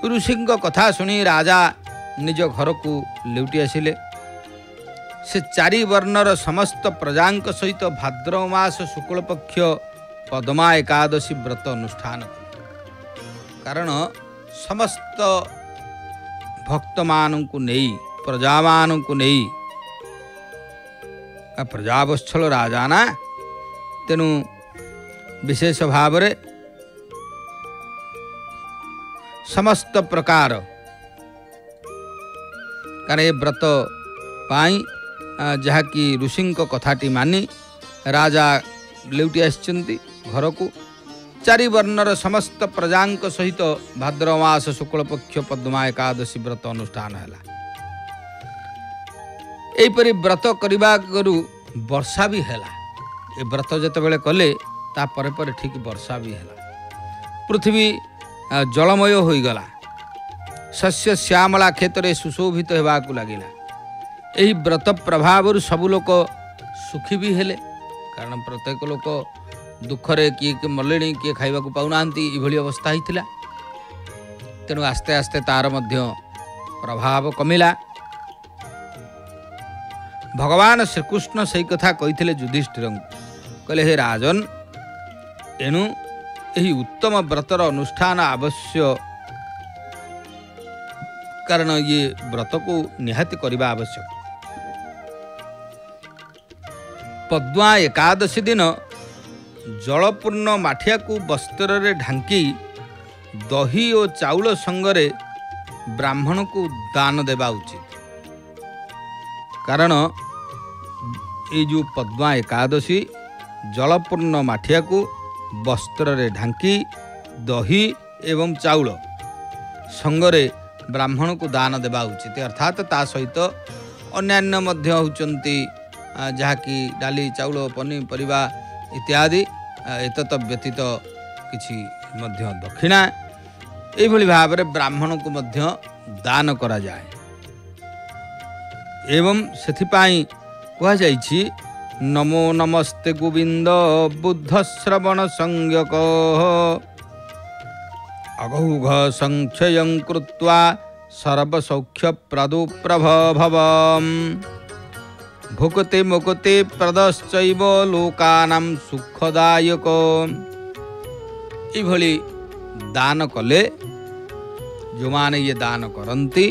ऋषि कथा सुनी राजा निज घर को लेउटी आसिले। से 4 वर्णर समस्त प्रजांक सहित भाद्रव मास शुक्ल पक्ष पद्मा एकादशी व्रत अनुष्ठान कले। कारण समस्त भक्त मानू नहीं प्रजा मानू नहीं प्रजावत्सल राजा ना तेणु विशेष भाव रे समस्त प्रकार कारण ये व्रत पाई जहाँकि ऋषि कथाटी मानी राजा लेउटी आसचंती घर को चारि वर्णर समस्त प्रजांक सहित भाद्रमास शुक्ल पक्ष पद्मा एकादशी व्रत अनुष्ठान है। एपरी व्रत करने करू वर्षा भी है। ये व्रत जिते कले ता परे परे ठीक वर्षा भी है। पृथ्वी जलमय हो गला, शस्य श्यामला क्षेत्र सुशोभित होगाकू लगिला। यही व्रत प्रभाव सबु लोक सुखी भी हेले, कारण प्रत्येक लोक दुखरे किए मरले किए खाइबा पाऊना ये अवस्था होता। तेणु आस्ते आस्ते तार मध्य प्रभाव कमिला। भगवान श्रीकृष्ण से कथा कही युधिष्ठिर कहले, हे राजन, एणु यही उत्तम व्रतर अनुष्ठान आवश्यक, कारण ये व्रत को निहाती करने आवश्यक। पद्मा एकादशी दिन जलपूर्ण माठिया को वस्त्र रे ढांकी दही और चाउल संगरे ब्राह्मण को दान देवा उचित। कारण ये जो पद्मा एकादशी जलपूर्ण माठिया को वस्त्र रे ढांकी दही एवं चाउल संगरे ब्राह्मण को दान देवा उचित। अर्थात ता सहित अन्यान्य मध्य होचंती जहाँकि डाली चाउल पनीपरिया इत्यादि एतत व्यतीत किछि मध्य दक्षिणा एभली भाव रे ब्राह्मण को मध्य दान करा जाए। एवं सेथिपाई कहा जाइछि, नमो नमस्ते गोविंद बुद्ध श्रवण संज्ञक अघौघ संक्षयं कृत्वा सर्वसौख्य प्रदु प्रभवम् भुक्ते मुक्ते प्रदश्चैव लोकानां सुखदायक। इभली दान कले जो माने ये दान करती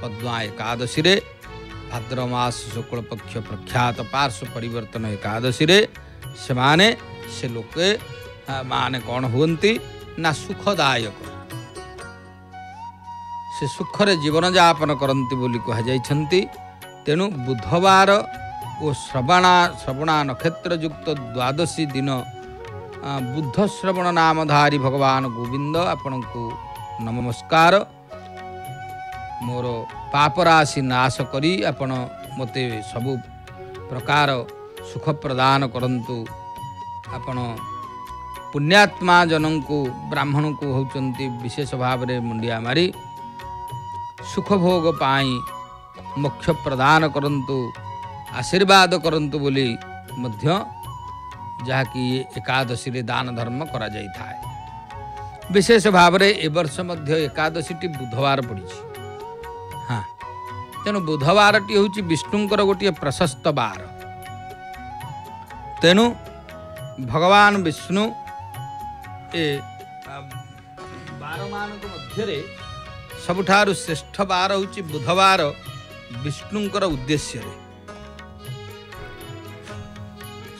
पद्मा एकादशी रे भाद्रमास शुक्ल पक्ष प्रख्यात पार्श्व परिवर्तन एकादशी रे से माने से लोके माने कौन हुंती ना सुखदायक, से सुखरे जीवन यापन करती बोली कह जाइछंती। तेणु बुधवार और श्रवणा नक्षत्र युक्त द्वादशी दिन बुद्ध श्रवण नामधारी भगवान गोविंद आपण को नमस्कार। मोर पापराशि नाश करी आपण मते सबु प्रकार सुख प्रदान करंतु। आपण पुण्यात्मा जनन को ब्राह्मण को होचंती विशेष भाव रे मुंडिया मारी सुख भोग पाई मोक्ष प्रदान करंतु, आशीर्वाद करंतु बोली मध्य जहाँकि एकादशी रे दान धर्म करा जाई थाए। विशेष भाव रे ए वर्ष मध्य एकादशी टी बुधवार पड़ी। हाँ, तेणु बुधवार टी होची विष्णुंकर गोटे प्रशस्त बार। तेणु भगवान विष्णु ए बार मान मध्य रे सबुठारु श्रेष्ठ बार होची बुधवार विष्णुंकर उद्देश्य रे।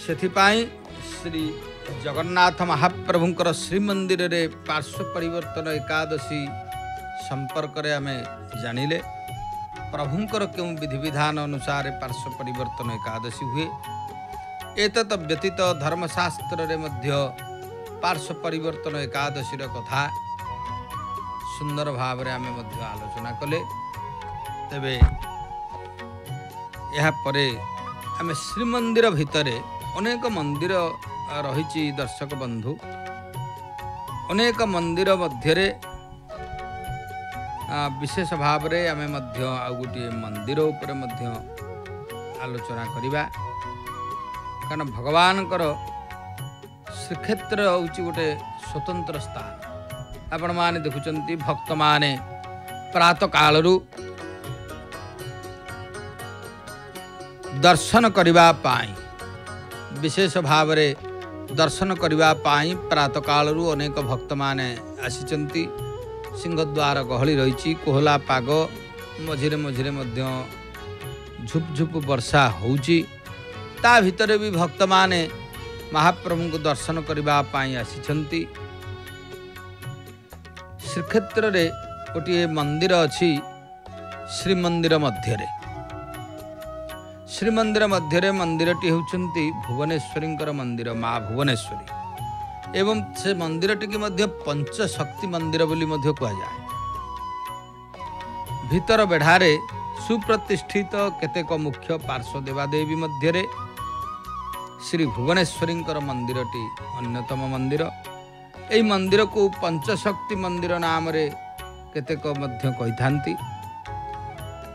सेथिपाई श्री जगन्नाथ महाप्रभुंकर श्रीमंदिर रे पार्श्व परिवर्तन एकादशी संपर्क रे आमे जानिले। प्रभुंकर क्यों विधि विधान अनुसार पार्श्व परिवर्तन एकादशी हुए। एतत व्यतीत धर्मशास्त्र रे मध्य पार्श्व परिवर्तन एकादशी रे कथा सुंदर भाव रे आमे मध्य आलोचना कले। तेबे यह परे आमे श्रीमंदिर भितरे अनेक मंदिर रही दर्शक बंधु। अनेक मंदिर मध्य विशेष भाव रे आमे मध्य आ गोटे मंदिर उपरे मध्य आलोचना करिबा। कारण भगवान श्रीक्षेत्र होची गोटे स्वतंत्र स्थान। आपण माने देखुचंती भक्त माने प्रातः कालरू दर्शन करिबा पाई विशेष भाव रे दर्शन करिबा पाई प्रातः कालरू अनेक भक्त माने आसिचंती। सिंहद्वार गहली रही, कोहला पाग, मझिरे मझिरे मध्य झुप झुप वर्षा होउची। ता भितरे भी भक्त माने महाप्रभु को दर्शन करने आसिचंती। श्रीक्षेत्र रे गोटे मंदिर अच्छी, श्रीमंदिर मध्य श्रीमंदिर मध्य मंदिरटी होउचंती भुवनेश्वरी मंदिर, माँ भुवनेश्वरी। एवं से मंदिरटी की मध्य पंचशक्ति मंदिर बोली मध्य कहा जाए। भीतर बेढ़ारे सुप्रतिष्ठित केतेक मुख्य पार्श्व देवादेवी मध्य श्री भुवनेश्वरी मंदिरटी अन्यतम मंदिर। यही मंदिर को पंचशक्ति मंदिर नाम रे केतेक मध्य कही थांती।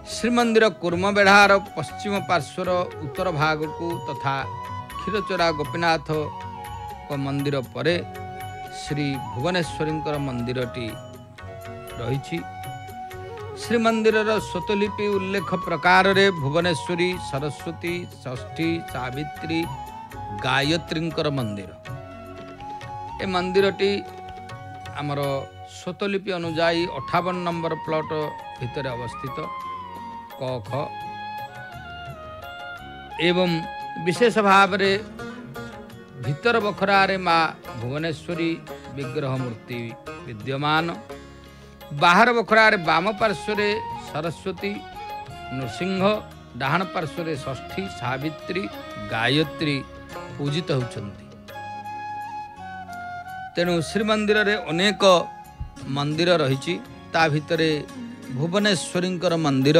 श्रीमंदिर कूर्म बेढ़ार पश्चिम पार्श्वर उत्तर भाग को तथा क्षीरचोरा गोपीनाथ को मंदिर परे श्री भुवनेश्वरी मंदिरटी रही। श्रीमंदिर स्वतलिपि उल्लेख प्रकार रे भुवनेश्वरी, सरस्वती, षष्ठी, सावित्री, गायत्री मंदिर। ए मंदिरटी आमर स्वतलिपि अनुजाई 58 नंबर प्लॉट भितर अवस्थित क ख। एवं विशेष भाव रे भीतर बखरारे माँ भुवनेश्वरी विग्रह मूर्ति विद्यमान। बाहर बखरारे वाम पार्श्वरे सरस्वती, नृसिंह, डाहण पार्श्वरे षष्ठी, सावित्री, गायत्री पूजित होउछंती। तेणु श्रीमंदिर रे अनेक मंदिर रही, ता भितरे भुवनेश्वरी मंदिर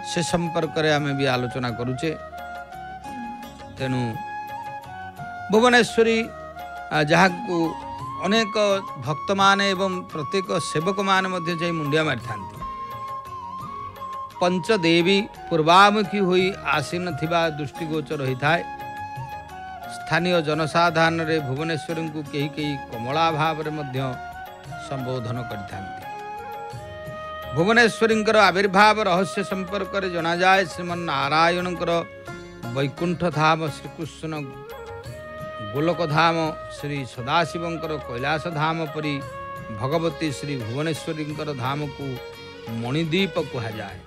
से संपर्क रे आमे भी आलोचना करुचे। तेणु भुवनेश्वरी जहाँ को अनेक भक्त माने एवं प्रत्येक सेवक माने मध्य जाई मुंडिया मारि थांती। पंचदेवी पूर्वामुखी हुई आसीन थिबा दृष्टिगोचर होता है। स्थानीय जनसाधारण रे भुवनेश्वरी को कहीं कहीं कमला भाव रे मध्य संबोधन करथांती। भुवनेश्वरी आविर्भाव रहस्य संपर्क रे जना जाए। श्रीमन्नारायण वैकुंठ धाम श्रीकृष्ण गोलोक धाम, श्री सदाशिवंकर कैलाश धाम परी भगवती श्री भुवनेश्वरी धाम को मणिद्वीप कहा जाए।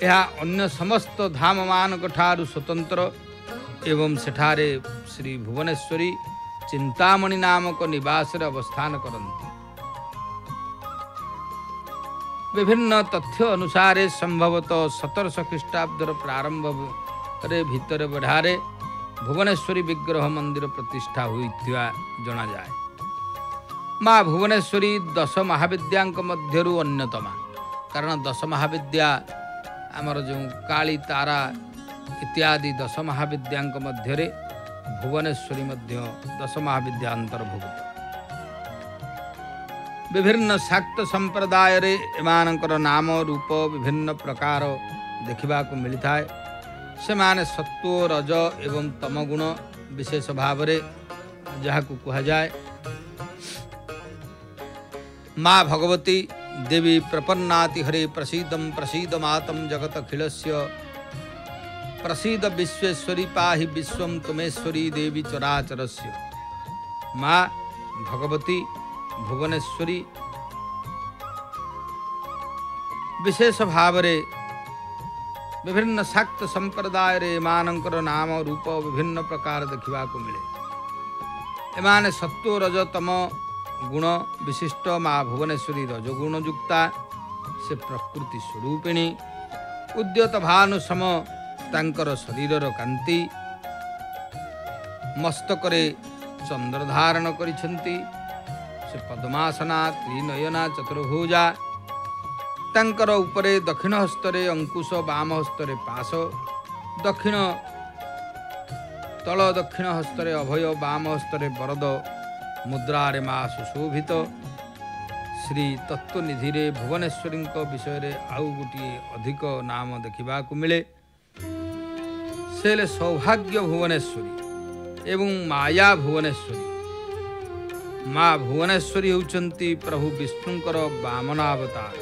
यह अन्य समस्त धाम मानक ठारु स्वतंत्र एवं सेठारे श्री भुवनेश्वरी चिंतामणि नामक निवास रे अवस्थान करती। विभिन्न तथ्य अनुसार संभवतः 1700 ख्रीष्टाब्दर प्रारंभ रे भीतर बढ़ारे भुवनेश्वरी विग्रह मंदिर प्रतिष्ठा हुई जना जाए। माँ भुवनेश्वरी 10 महाविद्यांक मध्यरु अन्यतमा। कारण 10 महाविद्या आमर जो काली, तारा इत्यादि 10 महाविद्यांक मध्यरे भुवनेश्वरी मध्य 10 महाविद्या अंतर्भुक्त। विभिन्न शाक्त संप्रदाय रे एमानकर नाम रूप विभिन्न प्रकार देखा मिलता है। से माने सत्व, रज एवं तम गुण विशेष भाव रे जहाँ को कहा जाए। माँ भगवती देवी प्रपन्नाति हरे प्रसीदम प्रसीद मातम जगत अखिलस्य प्रसीद विश्वेश्वरी पाहि विश्वम तुमेश्वरी देवी चराचरस्य। माँ भगवती भुवनेश्वरी विशेष भाव रे विभिन्न शाक्त संप्रदाय रे एमानकर नाम रूप विभिन्न प्रकार देखा मिले। एमाने सत्व, रज, तम गुण विशिष्ट माँ भुवनेश्वरी रजगुण युक्ता। से प्रकृति स्वरूपिणी। उद्यत भानु सम तांकर शरीरर कांति। मस्तकरे चंद्र धारण करिछंती। से पद्मासना, त्रिनयना, चतुर्भुजा। तांकर उपरे दक्षिण हस्तरे अंकुश, वाम हस्तरे पाश। दक्षिण तल दक्षिण हस्तरे अभय, वाम हस्तरे वरद। मुद्रारे माँ सुशोभित। श्री तत्वनिधि रे भुवनेश्वरी विषय रे आउ गोटे अधिक नाम देखा मिले। से सौभाग्य भुवनेश्वरी एवं माया भुवनेश्वरी। माँ भुवनेश्वरी होउचंती प्रभु विष्णुंकर वामनावतार।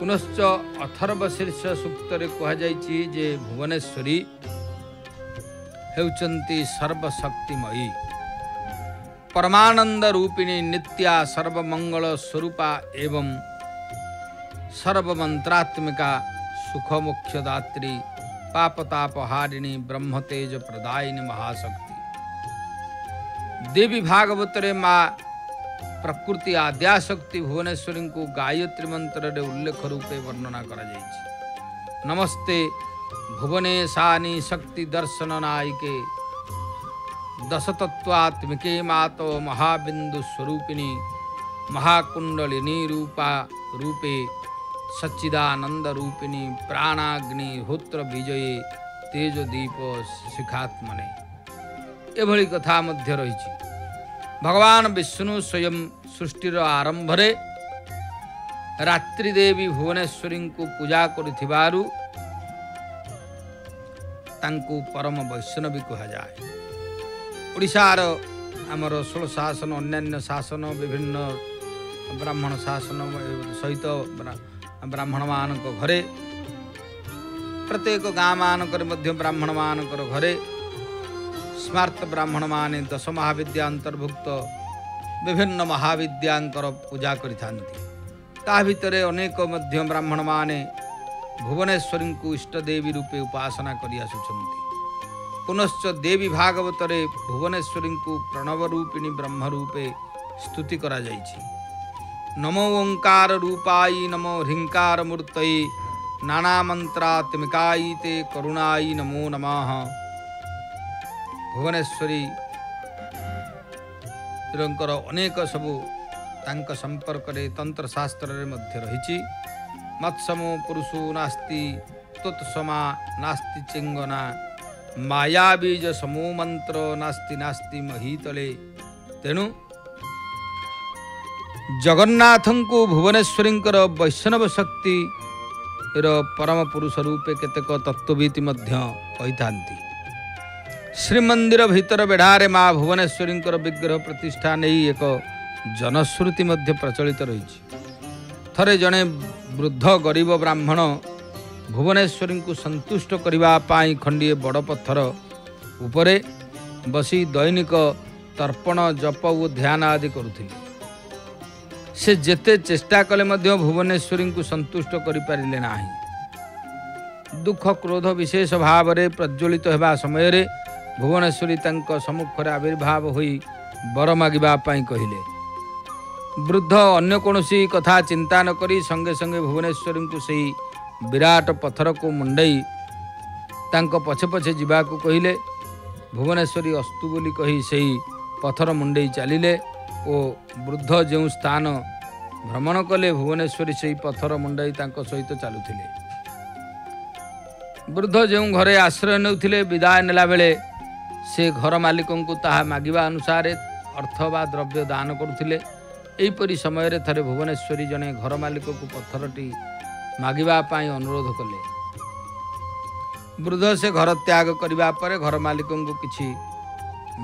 पुनश्च अथर्वशीर्ष सूक्त रे कहा जायछि जे भुवनेश्वरी हेउचंती सर्वशक्तिमयी। परमानंद रूपिणी नित्या सर्वमंगल स्वरूपा एवं सर्वमंत्रात्मिका सुखमोक्षदात्री पापतापहारिणी ब्रह्मतेज प्रदायिनी महाशक्ति देवी भागवतरे माँ प्रकृति आद्याशक्ति भुवनेश्वरी को गायत्री मंत्र रे उल्लेख रूपे वर्णना करा जायछि। नमस्ते भुवनेशानी शक्ति दर्शन नायिके दशतत्वात्मिके मातो महाबिंदु स्वरूपिणी महाकुंडलिनी रूपा रूपे सच्चिदानंद रूपिणी प्राणाग्नि होत्र विजये तेजदीप शिखात्मने एभली कथा मध्य रही। भगवान विष्णु स्वयं सृष्टिर आरंभरे रात्रि देवी भुवनेश्वरी को पूजा करुथिबारु तांकु परम वैष्णवी कहा जाए। ओडिशार आमर 16 शासन अन्यान्य शासन विभिन्न ब्राह्मण शासन सहित ब्राह्मण मानक घरे प्रत्येक गाँ मानक ब्राह्मण मानक घरे स्मार्त ब्राह्मण माने 10 महाविद्या अंतर्भुक्त विभिन्न महाविद्यांकर पूजा करिथांती। ता भितरे अनेक मध्य ब्राह्मण माने भुवनेश्वरी को इष्ट देवी रूपे उपासना करि आसुछंती। पुनश्च देवी भागवतरे भुवनेश्वरी को प्रणव रूपिणी ब्रह्म रूपे स्तुति करा जायछि। नमो ओंकार रूपाई नमो ह्रींकार मूर्तये नाना मंत्रात्मिकाई ते करुणाई नमो नमः। भुवनेश्वरी अनेक सबु तांक संपर्क रे तंत्र शास्त्र रे मध्य रही। मत्समो पुरुषो नास्ति तत्समा नास्ति चिंगना माया बीज समो मंत्र नास्ति नास्ति महीतले। तेणु जगन्नाथ को भुवनेश्वरी वैष्णव शक्ति परम पुरुष रूपे केतेक तत्वविद कही था। श्रीमंदिर भीतर बेढ़ारे माँ भुवनेश्वरी विग्रह प्रतिष्ठा नहीं एक जनश्रुति मध्य प्रचलित रही। थरे जड़े वृद्ध गरीब ब्राह्मण भुवनेश्वरी को संतुष्ट करने खंडिए बड़ पत्थर उपरे बसी दैनिक तर्पण जप और ध्यान आदि करुथिले। से जेते चेष्टा कले मध्य भुवनेश्वरी को संतुष्ट करिपारिले नाही। दुख क्रोध विशेष भाव रे प्रज्वलित हेबा समय रे भुवनेश्वरी तांक सम्मुखरे आविर्भाव होई वर मागिबा पाई कहिले। वृद्ध अन्य कौनसी कथा चिंता न करी संगे संगे भुवनेश्वरी को सही विराट पत्थर को मुंडई तांक पछे पछे जीवा को कहिले। भुवनेश्वरी अस्तु बोली कही सही पत्थर मुंडई चलिले ओ वृद्ध जो स्थान भ्रमण कले भुवनेश्वरी सही पत्थर मुंडई तांक सहित चलुथिले। वृद्ध जो घरे आश्रय नेउथिले विदाय नेला बेले से घर मालिकों को ताहा मागिबा अनुसार अर्थ बा द्रव्य दान करुथिले। एहीपरि समय रे थरे भुवनेश्वरी जने घर मालिक को पत्थरटी मागिबा पाई अनुरोध कले। वृद्ध से घर त्याग करिबा परे घर मालिकों को किछि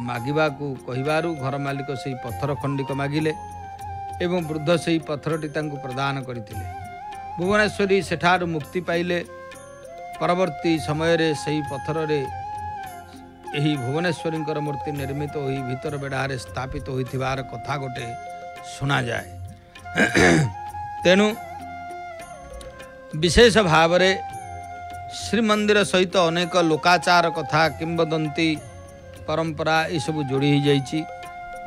मागिबा को कहिबारु घर मालिक से पत्थर खंडिक मागिले एवं वृद्ध से पत्थरटी तांको प्रदान करथिले। भुवनेश्वरी सेठारु मुक्ति पाइले। परवर्ती समय रे सही पत्थर रे एही भुवनेश्वरी मूर्ति निर्मित होई भीतर बेढ़ारे स्थापित होइथिबार कथा गोटे सुना जाए। तेणु विशेष भाव रे श्रीमंदिर सहित अनेक लोकाचार कथा किंवदंती परंपरा ये सब जोड़ी ही जाइछि।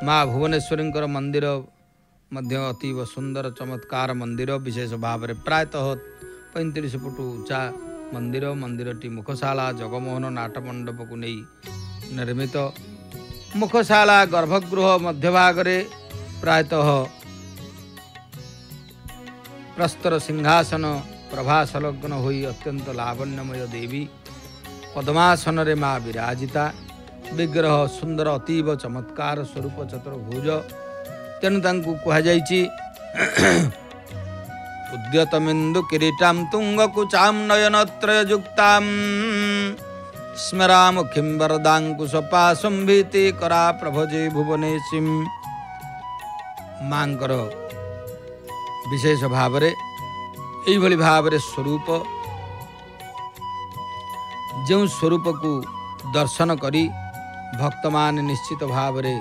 माँ भुवनेश्वरी मंदिर मध्य अतीव सुंदर चमत्कार मंदिर विशेष भाव रे प्रायतः 35 फुट उच्चा मंदिर। मंदिरटी मुखशाला जगमोहन नाटमंडप को नहीं निर्मित। मुखशाला गर्भगृह मध्यभाग रे प्रायतः प्रस्तर सिंहासन प्रभासलग्न होई अत्यंत लावण्यमय देवी पद्मासन रे माँ विराजिता। विग्रह सुंदर अतीव चमत्कार स्वरूप चतुर्भुज। तेणु तांकु कहा जाइछि उद्यतमिंदु किरीटां तुंगकुचां नयनत्रययुक्तां स्मरामुखीं वरदांकुशपाशं भीतिकरा प्रभजे भुवनेशीं। मांकर विशेष भाव रे एइभली भाव रे स्वरूप जो स्वरूप को दर्शन करी भक्त मान निश्चित भाव रे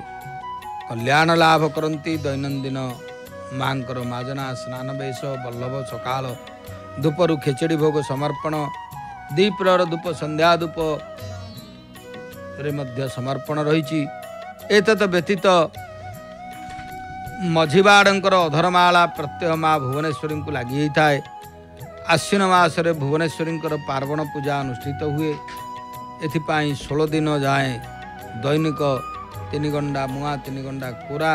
कल्याण लाभ करती। दैनंदिन मांकर माजना स्नान बेश बल्लभ सकाल धूपरु खेचड़ी भोग समर्पण दीप्रहर धूप संध्या धूप रे मध्य समर्पण रही। एतत व्यतीत मझीबाड़कर अधरमाला प्रत्यह माँ भुवनेश्वरी को लगी थाए। आश्विन मासरे भुवनेश्वरी पार्वण पूजा अनुष्ठित हुए। एथिपाई 16 दिन जाए दैनिक 3 गंडा मुआ 3 गंडा कोरा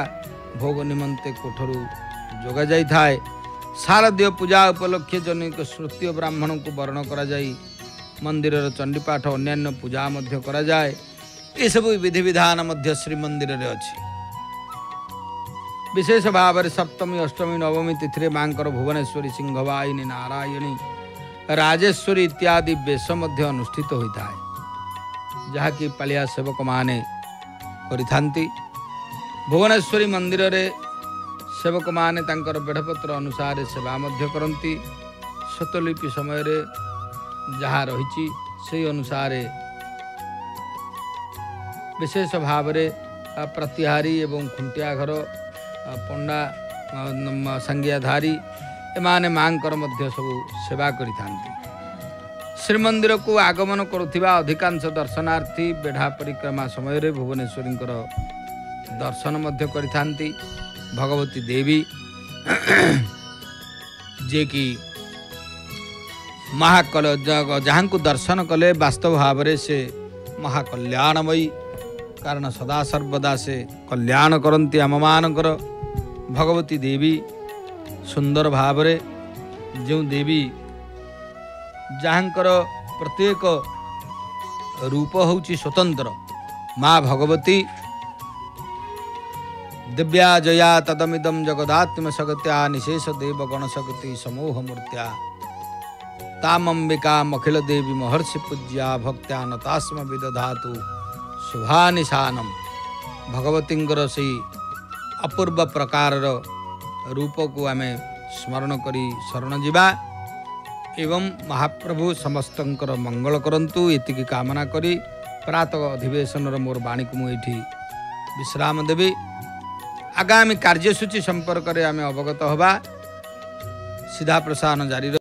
भोग निमंते कोठरू जोगा जाई थाए। शारदीय पूजा उपलक्षे जनिक श्रुति ब्राह्मण को वर्ण करा जाई मंदिर चंडीपाठ अन्यान्य पूजा मध्य करा जाए। ये सब विधि विधान मध्य श्री मंदिर रे अछि। विशेष भाव में सप्तमी अष्टमी नवमी तिथि मांकर भुवनेश्वरी सिंहवाहिनी नारायणी राजेश्वरी इत्यादि बेश मध्य अनुष्ठित होता है जहाँकि पालिया सेवक माने करिथांती। भुवनेश्वरी मंदिर रे सेवक माने तांकर बेढ़पत्र अनुसार सेवा मध्य करती। शतलिपि समय रे जहाँ रही से अनुसार विशेष भाव में प्रतिहारी एवं खुंटिया घर पंडा संज्ञाधारी एमाने मांकर मध्य सब सेवा करिथांती। श्रीमंदिर को आगमन करुथिबा अधिकांश दर्शनार्थी बेढ़ा परिक्रमा समय रे भुवनेश्वरी दर्शन मध्य करिथांती। भगवती देवी जे कि महाकल जहाँ को दर्शन कले वास्तव भाव में से महाकल्याणमयी कारण सदा सर्वदा से कल्याण करती आम मानकर। भगवती देवी सुंदर भाव जो देवी जहाँकर प्रत्येक रूप होची स्वतंत्र माँ भगवती दिव्या जया तदमिदम जगदात्म शक्त्या निशेष देव गण शक्ति समूह मूर्त्या तामंबिका मखिल देवी महर्षि पूज्या भक्त्या नतास्म विदधातु शुभानिशानम। भगवतींकर से अपूर्व प्रकार रूप को आमे स्मरण करी शरण जीवा एवं महाप्रभु समस्तंकर मंगल करंतु इतिकी कामना करी प्रातः अधिवेशन मोर वाणी को मुझे विश्राम देवी। आगामी कार्यसूची संपर्क में आमे अवगत होबा। सीधा प्रसारण जारी